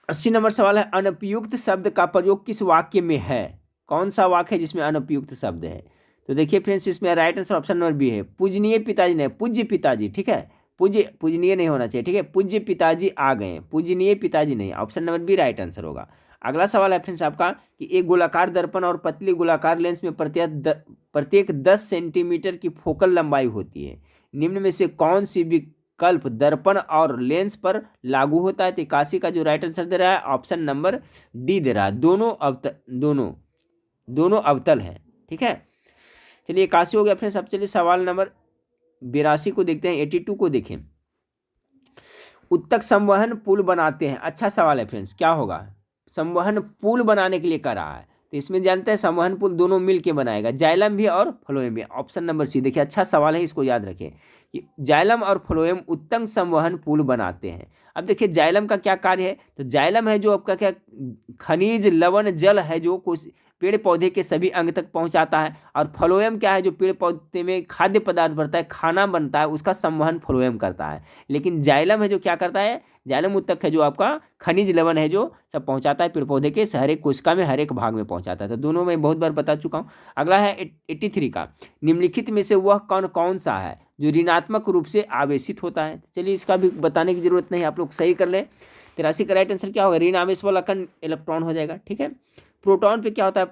S1: 80 नंबर सवाल है, अनुपयुक्त शब्द का प्रयोग किस वाक्य में है? कौन सा वाक्य है जिसमें अनुपयुक्त शब्द है? तो देखिए फ्रेंड्स, इसमें right answer option number B है, पूजनीय पिताजी नहीं, पूज्य पिताजी। ठीक है, पूजनीय नहीं होना चाहिए। ठीक है, पूज्य पिताजी आ गए, पूजनीय पिताजी नहीं। Option number B right answer होगा। अगला सवाल है फ्रेंड्स आपका कि एक गोलाकार दर्पण और पतली गोलाकार लेंस में प्रत्येक 10 सेंटीमीटर की फोकल लंबाई होती है। निम्न में से कौन सी विकल्प दर्पण और लेंस पर लागू होता है? तो 81 का जो राइट आंसर दे रहा है ऑप्शन नंबर डी दे रहा है, दोनों अवतल है। ठीक है, चलिए 81 हो गया फ्रेंड्स। अब चलिए सवाल नंबर 82 को देखते हैं। 82 को देखें। उत्तक संवहन पुल बनाते हैं। अच्छा सवाल है फ्रेंड्स, क्या होगा? संवहन पुल बनाने के लिए कर रहा है, तो इसमें जानते हैं संवहन पुल दोनों मिल के बनाएगा, जाइलम भी और फ्लोएम भी। ऑप्शन नंबर सी देखिए, अच्छा सवाल है, इसको याद रखें कि जाइलम और फ्लोएम उत्तम संवहन पुल बनाते हैं। अब देखिए जाइलम का क्या कार्य है? तो जाइलम है जो आपका क्या खनिज लवण जल है जो पेड़ पौधे के सभी अंग तक पहुंचाता है, और फ्लोएम क्या है? जो पेड़ पौधे में खाद्य पदार्थ बनता है, खाना बनता है, उसका संवहन फ्लोएम करता है। लेकिन जाइलम है जो क्या करता है? जाइलम उत्तक है जो आपका खनिज लवण है जो सब पहुंचाता है पेड़ पौधे के हर एक कोशिका में, हर एक भाग में पहुंचाता है। तो दोनों मैं बहुत बार बता चुका हूं। अगला है 83 का, निम्नलिखित में से वह कौन सा है जो ऋणात्मक रूप से आवेशित होता है? चलिए इसका भी बताने की जरूरत नहीं, आप लोग सही कर लें। 83 का राइट आंसर क्या होगा? ऋण आवेश वाला कण इलेक्ट्रॉन हो जाएगा। ठीक है, प्रोटॉन पे क्या होता है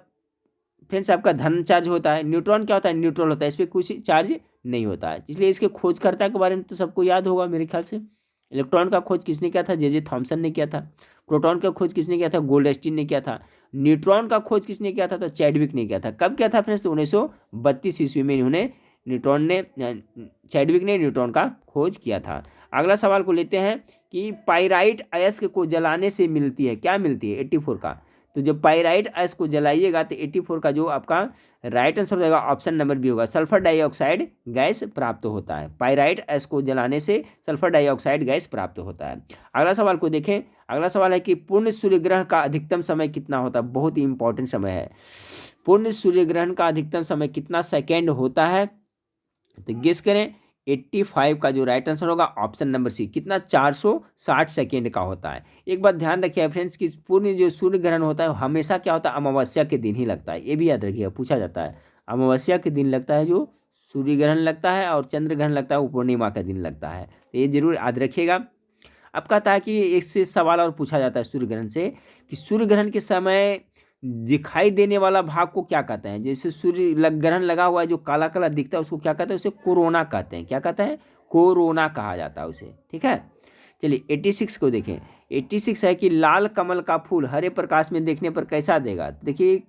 S1: फ्रेंड्स? आपका धन चार्ज होता है। न्यूट्रॉन क्या होता है? न्यूट्रल होता है, इस पर कुछ चार्ज नहीं होता है। इसलिए इसके खोजकर्ता के बारे में तो सबको याद होगा मेरे ख्याल से। इलेक्ट्रॉन का खोज किसने किया था? जे थॉमसन ने किया था। प्रोटॉन का खोज किसने किया था? गोल्डस्टीन ने किया था। न्यूट्रॉन का खोज किसने किया था? तो चैडविक ने किया था। कब किया था फ्रेंड्स? तो 1932 ईस्वी में चैडविक ने न्यूट्रॉन का खोज किया था। अगला सवाल को लेते हैं कि पाइराइट अयस्क को जलाने से मिलती है, क्या मिलती है? 84 का। तो जब पाइराइट अयस्क को जलाइएगा तो 84 का जो आपका राइट आंसर हो जाएगा ऑप्शन नंबर बी होगा, सल्फर डाइऑक्साइड गैस प्राप्त होता है। पाइराइट अयस्क को जलाने से सल्फर डाइऑक्साइड गैस प्राप्त होता है। अगला सवाल को देखें। अगला सवाल है कि पूर्ण सूर्य ग्रहण का अधिकतम समय कितना होता है? बहुत ही इंपॉर्टेंट समय है। पूर्ण सूर्य ग्रहण का अधिकतम समय कितना सेकेंड होता है? तो गेस करें। 85 का जो राइट आंसर होगा ऑप्शन नंबर सी, कितना? 460 सेकेंड का होता है। एक बात ध्यान रखिए फ्रेंड्स कि पूर्ण जो सूर्य ग्रहण होता है हमेशा क्या होता है? अमावस्या के दिन ही लगता है। ये भी याद रखिएगा, पूछा जाता है। अमावस्या के दिन लगता है जो सूर्य ग्रहण लगता है, और चंद्र ग्रहण लगता है वो पूर्णिमा का दिन लगता है। तो ये जरूर याद रखिएगा। अब कहता है कि एक से सवाल और पूछा जाता है सूर्य ग्रहण से कि सूर्य ग्रहण के समय दिखाई देने वाला भाग को क्या कहते हैं? जैसे ग्रहण लगा हुआ है जो काला काला दिखता है उसको क्या कहते हैं? उसे कोरोना कहते हैं। क्या कहते हैं? कोरोना कहा जाता है उसे। ठीक है, चलिए 86 को देखें। 86 है कि लाल कमल का फूल हरे प्रकाश में देखने पर कैसा देगा? देखिए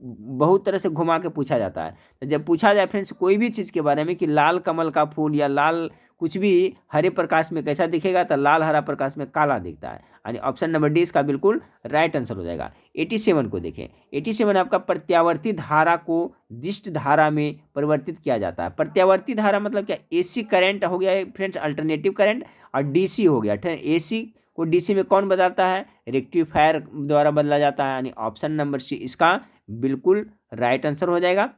S1: बहुत तरह से घुमा के पूछा जाता है। तो जब पूछा जाए फ्रेंड्स कोई भी चीज़ के बारे में कि लाल कमल का फूल या लाल कुछ भी हरे प्रकाश में कैसा दिखेगा, तो लाल हरा प्रकाश में काला दिखता है। यानी ऑप्शन नंबर डी इसका बिल्कुल राइट आंसर हो जाएगा। 87 को देखें। 87 आपका प्रत्यावर्ती धारा को दिष्ट धारा में परिवर्तित किया जाता है। प्रत्यावर्ती धारा मतलब क्या? एसी करंट हो गया फ्रेंड्स, अल्टरनेटिव करंट, और डीसी हो गया। एसी को डीसी में कौन बदलता है? रेक्टिफायर द्वारा बदला जाता है। यानी ऑप्शन नंबर सी इसका बिल्कुल राइट आंसर हो जाएगा।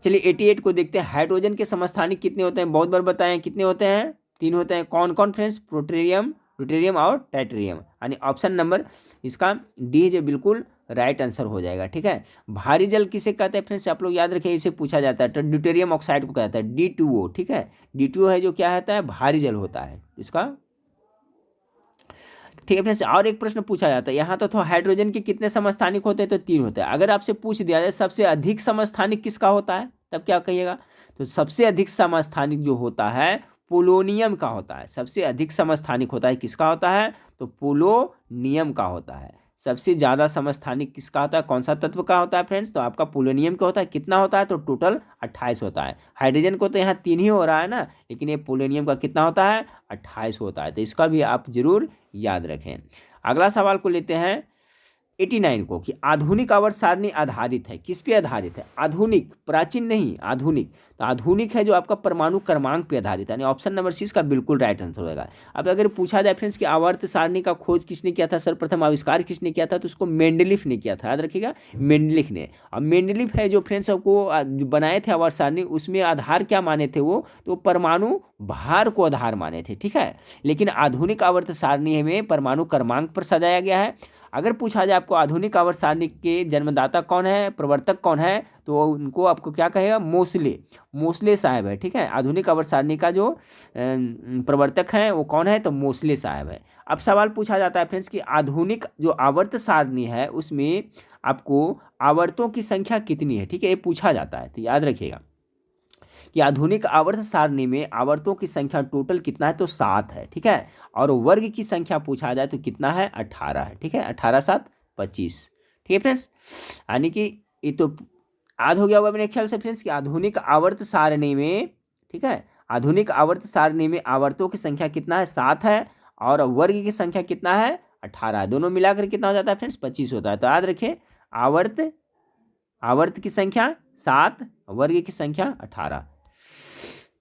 S1: चलिए 88 को देखते हैं। हाइड्रोजन के समस्थानिक कितने होते हैं? बहुत बार बताएं, कितने होते हैं? 3 होते हैं। कौन कौन फ्रेंड्स? प्लूटोनियम, ड्यूटेरियम और ट्राइटेरियम। यानी ऑप्शन नंबर इसका डी जो बिल्कुल राइट आंसर हो जाएगा। ठीक है, भारी जल किसे कहते हैं फ्रेंड्स? आप लोग याद रखिए, इसे पूछा जाता है। तो ड्यूटेरियम ऑक्साइड को कहता है D2O। ठीक है, D2O है जो क्या होता है? भारी जल होता है इसका। ठीक है फ्रेंड्स, और एक प्रश्न पूछा जाता है यहाँ तो हाइड्रोजन के कितने समस्थानिक होते हैं? तो 3 होते हैं। अगर आपसे पूछ दिया जाए सबसे अधिक समस्थानिक किसका होता है, तब क्या कहिएगा? तो सबसे अधिक समस्थानिक जो होता है पोलोनियम का होता है। सबसे अधिक समस्थानिक होता है किसका होता है? तो पोलोनियम का होता है। सबसे ज़्यादा समस्थानिक किसका होता है? कौन सा तत्व का होता है फ्रेंड्स? तो आपका पोलोनियम का होता है। कितना होता है? तो टोटल 28 होता है। हाइड्रोजन को तो यहाँ 3 ही हो रहा है ना, लेकिन ये पोलोनियम का कितना होता है? 28 होता है। तो इसका भी आप जरूर याद रखें। अगला सवाल को लेते हैं 89 को कि आधुनिक आवर्त सारणी आधारित है, किस पे आधारित है? आधुनिक, प्राचीन नहीं, आधुनिक। तो आधुनिक है जो आपका परमाणु क्रमांक पे आधारित है। यानी ऑप्शन नंबर सी इसका बिल्कुल राइट आंसर होगा। अब अगर पूछा जाए फ्रेंड्स कि आवर्त सारणी का खोज किसने किया था, सर्वप्रथम आविष्कार किसने किया था, तो उसको मेंडलीफ ने किया था। याद रखिएगा, मेंडलीफ ने। और मेंडलीफ है जो फ्रेंड्स आपको बनाए थे आवर्त सारणी, उसमें आधार क्या माने थे वो? तो परमाणु भार को आधार माने थे। ठीक है, लेकिन आधुनिक आवर्त सारणी में परमाणु क्रमांक पर सजाया गया है। अगर पूछा जाए आपको आधुनिक आवर्त सारणी के जन्मदाता कौन है, प्रवर्तक कौन है, तो उनको आपको क्या कहेगा? मोसले साहब है। ठीक है, आधुनिक आवर्त सारणी का जो प्रवर्तक है वो कौन है? तो मोसले साहब है। अब सवाल पूछा जाता है फ्रेंड्स कि आधुनिक जो आवर्त सारणी है उसमें आपको आवर्तों की संख्या कितनी है? ठीक है, ये पूछा जाता है। तो याद रखिएगा कि आधुनिक आवर्त सारणी में आवर्तों की संख्या टोटल कितना है? तो 7 है। ठीक है, और वर्ग की संख्या पूछा जाए तो कितना है? 18 है। ठीक है, 18 7 25। ठीक है फ्रेंड्स, यानी कि ये तो याद हो गया होगा मेरे ख्याल से फ्रेंड्स कि आधुनिक आवर्त सारणी में, ठीक है, आधुनिक आवर्त सारणी में आवर्तों की संख्या कितना है? 7 है, और वर्ग की संख्या कितना है? 18 है। दोनों मिलाकर कितना हो जाता है फ्रेंड्स? 25 होता है। तो याद रखें, आवर्त की संख्या 7, वर्ग की संख्या 18।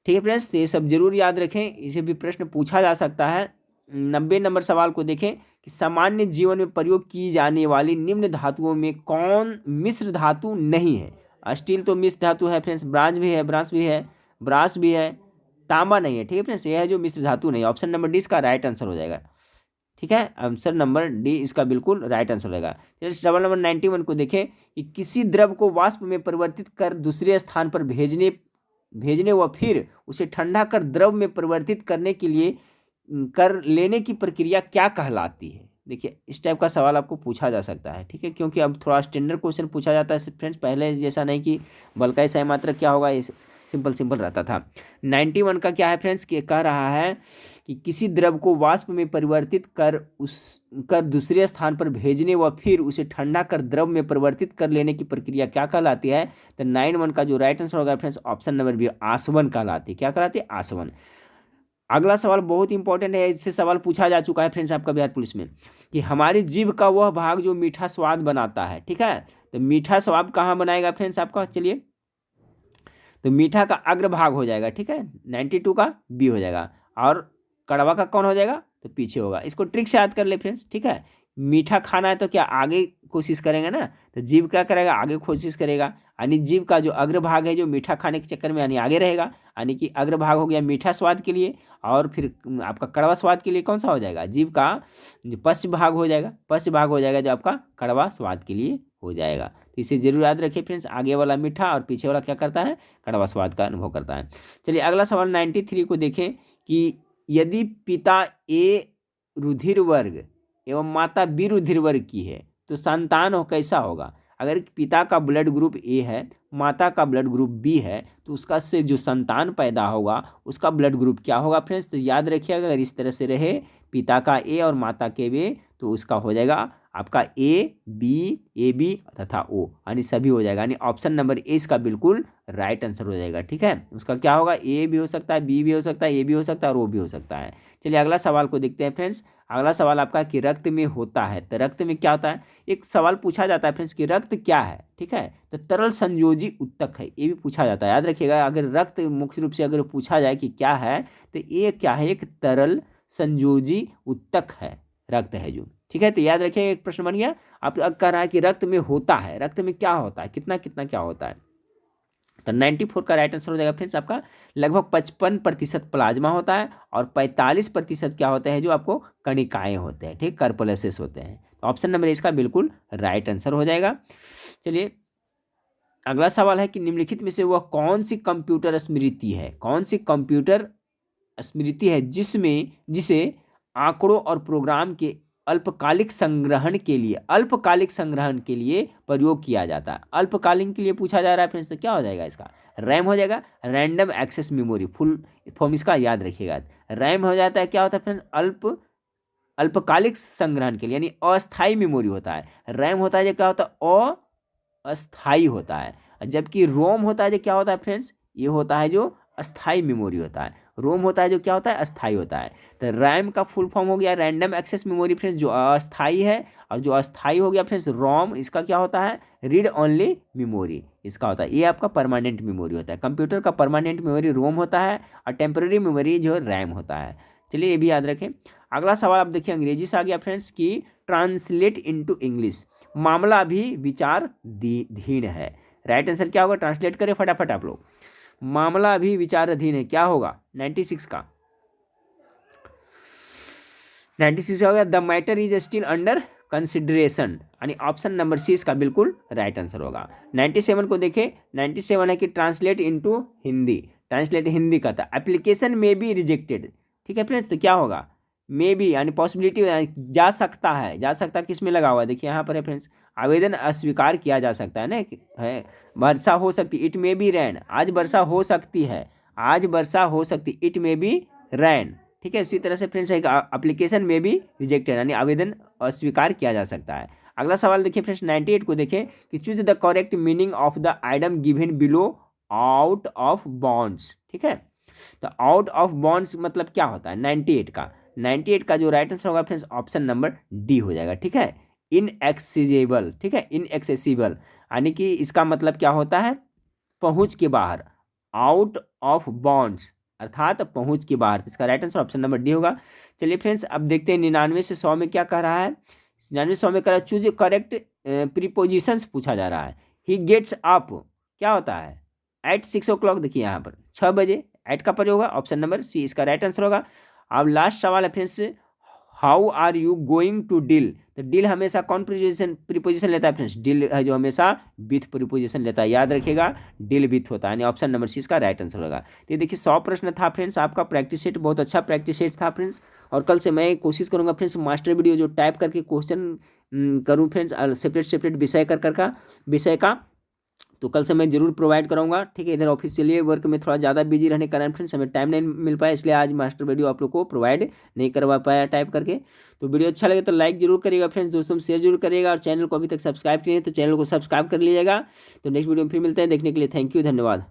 S1: ठीक है फ्रेंड्स, तो ये सब जरूर याद रखें, इसे भी प्रश्न पूछा जा सकता है। 90 नंबर सवाल को देखें कि सामान्य जीवन में प्रयोग की जाने वाली निम्न धातुओं में कौन मिश्र धातु नहीं है? स्टील तो मिश्र धातु है फ्रेंड्स, ब्रास भी है, तांबा नहीं है। ठीक है फ्रेंड्स, यह है जो मिश्र धातु नहीं है। ऑप्शन नंबर डी इसका राइट आंसर हो जाएगा। ठीक है, आंसर नंबर डी इसका बिल्कुल राइट आंसर हो जाएगा। चलिए सवाल नंबर 91 को देखें कि किसी द्रव को वाष्प में परिवर्तित कर दूसरे स्थान पर भेजने व फिर उसे ठंडा कर द्रव में परिवर्तित करने के लिए कर लेने की प्रक्रिया क्या कहलाती है? देखिए इस टाइप का सवाल आपको पूछा जा सकता है। ठीक है, क्योंकि अब थोड़ा स्टैंडर्ड क्वेश्चन पूछा जाता है फ्रेंड्स, पहले जैसा नहीं कि बल्कि सही मात्रा क्या होगा, इस सिंपल सिंपल रहता था। 91 का क्या है फ्रेंड्स, कि कह रहा है कि किसी द्रव को वाष्प में परिवर्तित कर दूसरे स्थान पर भेजने व फिर उसे ठंडा कर द्रव में परिवर्तित कर लेने की प्रक्रिया क्या कहलाती है। तो 91 का जो राइट आंसर होगा फ्रेंड्स ऑप्शन नंबर बी, आसवन कहलाती है। क्या कहलाती है, आसवन। अगला सवाल बहुत इंपॉर्टेंट है, इससे सवाल पूछा जा चुका है फ्रेंड्स आपका बिहार पुलिस में, कि हमारी जीभ का वह भाग जो मीठा स्वाद बनाता है, ठीक है, तो मीठा स्वाद कहाँ बनाएगा फ्रेंड्स आपका, चलिए, तो मीठा का अग्रभाग हो जाएगा, ठीक है, 92 का बी हो जाएगा, और कड़वा का कौन हो जाएगा, तो पीछे होगा। इसको ट्रिक से याद कर ले फ्रेंड्स, ठीक है, मीठा खाना है तो क्या आगे कोशिश करेंगे ना, तो जीभ क्या करेगा, आगे कोशिश करेगा, यानी जीभ का जो अग्रभाग है जो मीठा खाने के चक्कर में यानी आगे रहेगा, यानी कि अग्रभाग हो गया मीठा स्वाद के लिए, और फिर आपका कड़वा स्वाद के लिए कौन सा हो जाएगा, जीभ का जो पश्च भाग हो जाएगा, पश्च भाग हो जाएगा जो आपका कड़वा स्वाद के लिए हो जाएगा। तो इसे जरूर याद रखिए फ्रेंड्स, आगे वाला मीठा और पीछे वाला क्या करता है, कड़वा स्वाद का अनुभव करता है। चलिए अगला सवाल 93 को देखें, कि यदि पिता ए रुधिर वर्ग एवं माता बी रुधिर वर्ग की है तो संतान हो कैसा होगा। अगर पिता का ब्लड ग्रुप ए है, माता का ब्लड ग्रुप बी है, तो उसका से जो संतान पैदा होगा उसका ब्लड ग्रुप क्या होगा फ्रेंड्स। तो याद रखिएगा, अगर इस तरह से रहे पिता का ए और माता के बी, तो उसका हो जाएगा आपका ए बी तथा ओ, यानी सभी हो जाएगा, यानी ऑप्शन नंबर ए इसका बिल्कुल राइट आंसर हो जाएगा। ठीक है, उसका क्या होगा, ए भी हो सकता है, बी भी हो सकता है, ए भी हो सकता है और ओ भी हो सकता है। चलिए अगला सवाल को देखते हैं फ्रेंड्स। अगला सवाल आपका कि रक्त में होता है, तो रक्त में क्या होता है, एक सवाल पूछा जाता है फ्रेंड्स कि रक्त क्या है। ठीक है, तो तरल संयोजी उत्तक है, ये भी पूछा जाता है, याद रखिएगा। अगर रक्त मुख्य रूप से अगर पूछा जाए कि क्या है, तो ये क्या है, एक तरल संयोजी उत्तक है, रक्त है जो। ठीक है, तो याद रखिए, एक प्रश्न बन गया। आप कह रहा है कि रक्त में होता है, रक्त में क्या होता है, कितना कितना क्या होता है, तो 94 का राइट आंसर हो जाएगा फ्रेंड्स आपका लगभग 55% प्लाज्मा होता है और 45% क्या होते हैं, जो आपको कणिकाएं होते हैं, ठीक, कार्पोलेसेस होते हैं। तो ऑप्शन नंबर इसका बिल्कुल राइट आंसर हो जाएगा। चलिए अगला सवाल है कि निम्नलिखित में से वह कौन सी कंप्यूटर स्मृति है, कौन सी कंप्यूटर स्मृति है जिसे आंकड़ों और प्रोग्राम के अल्पकालिक संग्रहण के लिए प्रयोग किया जाता है। अल्पकालीन के लिए पूछा जा रहा है फ्रेंड्स, तो क्या हो जाएगा इसका, रैम हो जाएगा, random access memory, full form इसका याद रखिएगा। रैम हो जाता है, क्या होता है फ्रेंड्स, अल्पकालिक संग्रहण के लिए, यानी अस्थाई मेमोरी होता है। रैम होता है जो क्या होता है, अस्थाई होता है, जबकि रोम होता है जो क्या होता है फ्रेंड्स, ये होता है जो अस्थाई मेमोरी होता है। रोम होता है जो क्या होता है, अस्थाई होता है। तो रैम का फुल फॉर्म हो गया रैंडम एक्सेस मेमोरी फ्रेंड्स, जो अस्थाई है, और जो अस्थाई हो गया फ्रेंड्स रोम, इसका क्या होता है, रीड ओनली मेमोरी इसका होता है। ये आपका परमानेंट मेमोरी होता है। कंप्यूटर का परमानेंट मेमोरी रोम होता है और टेम्पररी मेमोरी जो रैम होता है। चलिए ये भी याद रखें। अगला सवाल आप देखिए, अंग्रेजी से आ गया फ्रेंड्स कि ट्रांसलेट इनटू इंग्लिश, मामला भी विचाराधीन है। राइट आंसर क्या होगा, ट्रांसलेट करें फटाफट आप लोग। मामला भी विचाराधीन है, क्या होगा 96 का, 96 हो गया, the matter is still under consideration, यानी ऑप्शन नंबर सी इसका बिल्कुल राइट आंसर होगा। 97 को देखें, 97 है कि translate into Hindi, translate Hindi का था, एप्लीकेशन में बी रिजेक्टेड। ठीक है फ्रेंड्स, तो क्या होगा, मे बी यानी पॉसिबिलिटी, जा सकता है, जा सकता किस में लगा हुआ है, देखिए यहाँ पर है फ्रेंड्स, आवेदन अस्वीकार किया जा सकता है ना, है वर्षा हो सकती, इट मे बी रैन, आज वर्षा हो सकती है, आज वर्षा हो सकती, इट मे बी रैन। ठीक है, उसी तरह से फ्रेंड्स एक एप्लीकेशन में भी रिजेक्टेड, यानी आवेदन अस्वीकार किया जा सकता है। अगला सवाल देखिए फ्रेंड्स 98 को देखें कि choose the correct meaning of the item given below out of bounds. ठीक है, तो आउट ऑफ बाउंड्स मतलब क्या होता है, 98 का जो राइट आंसर होगा फ्रेंड्स ऑप्शन नंबर डी हो जाएगा। ठीक है, इनएक्सेसिबल, ठीक है, इनएक्सेसिबल, यानी कि इसका मतलब क्या होता है, पहुंच के बाहर, आउट ऑफ बाउंड्स अर्थात पहुंच के बाहर। इसका right answer option number D होगा। चलिए फ्रेंड्स अब देखते हैं 99 से 100 में क्या कह रहा है। 99 100 में कह रहा है चूज करेक्ट प्रीपोजिशंस पूछा जा रहा है। ही गेट्स अप क्या होता है, एट 6 o'clock, देखिए यहाँ पर 6 बजे, एट का प्रयोग होगा, ऑप्शन नंबर सी इसका राइट आंसर होगा। अब लास्ट सवाल है friends, how are you going to deal, तो डील हमेशा कौन प्रीपोजिशन लेता है फ्रेंड्स, डील है जो हमेशा विथ प्रीपोजिशन लेता है, याद रखिएगा डील विथ होता है, यानी ऑप्शन नंबर सी इसका राइट आंसर होगा। तो ये देखिए 100 प्रश्न था फ्रेंड्स आपका प्रैक्टिस सेट, बहुत अच्छा प्रैक्टिस सेट था फ्रेंड्स। और कल से मैं कोशिश करूंगा फ्रेंड्स मास्टर वीडियो जो टाइप करके क्वेश्चन करूँ फ्रेंड्स, सेपरेट विषय का तो कल से मैं जरूर प्रोवाइड कराऊंगा, ठीक है। इधर ऑफिशियली वर्क में थोड़ा ज़्यादा बिजी रहने के कारण फ्रेंड्स हमें टाइम नहीं मिल पाया, इसलिए आज मास्टर वीडियो आप लोग को प्रोवाइड नहीं करवा पाया टाइप करके। तो वीडियो अच्छा लगे तो लाइक जरूर करिएगा फ्रेंड्स, दोस्तों में शेयर जरूर करिएगा, और चैनल को अभी तक सब्सक्राइब किए तो चैनल को सब्सक्राइब कर लीजिएगा। तो नेक्स्ट वीडियो में फिर मिलते हैं, देखने के लिए थैंक यू, धन्यवाद।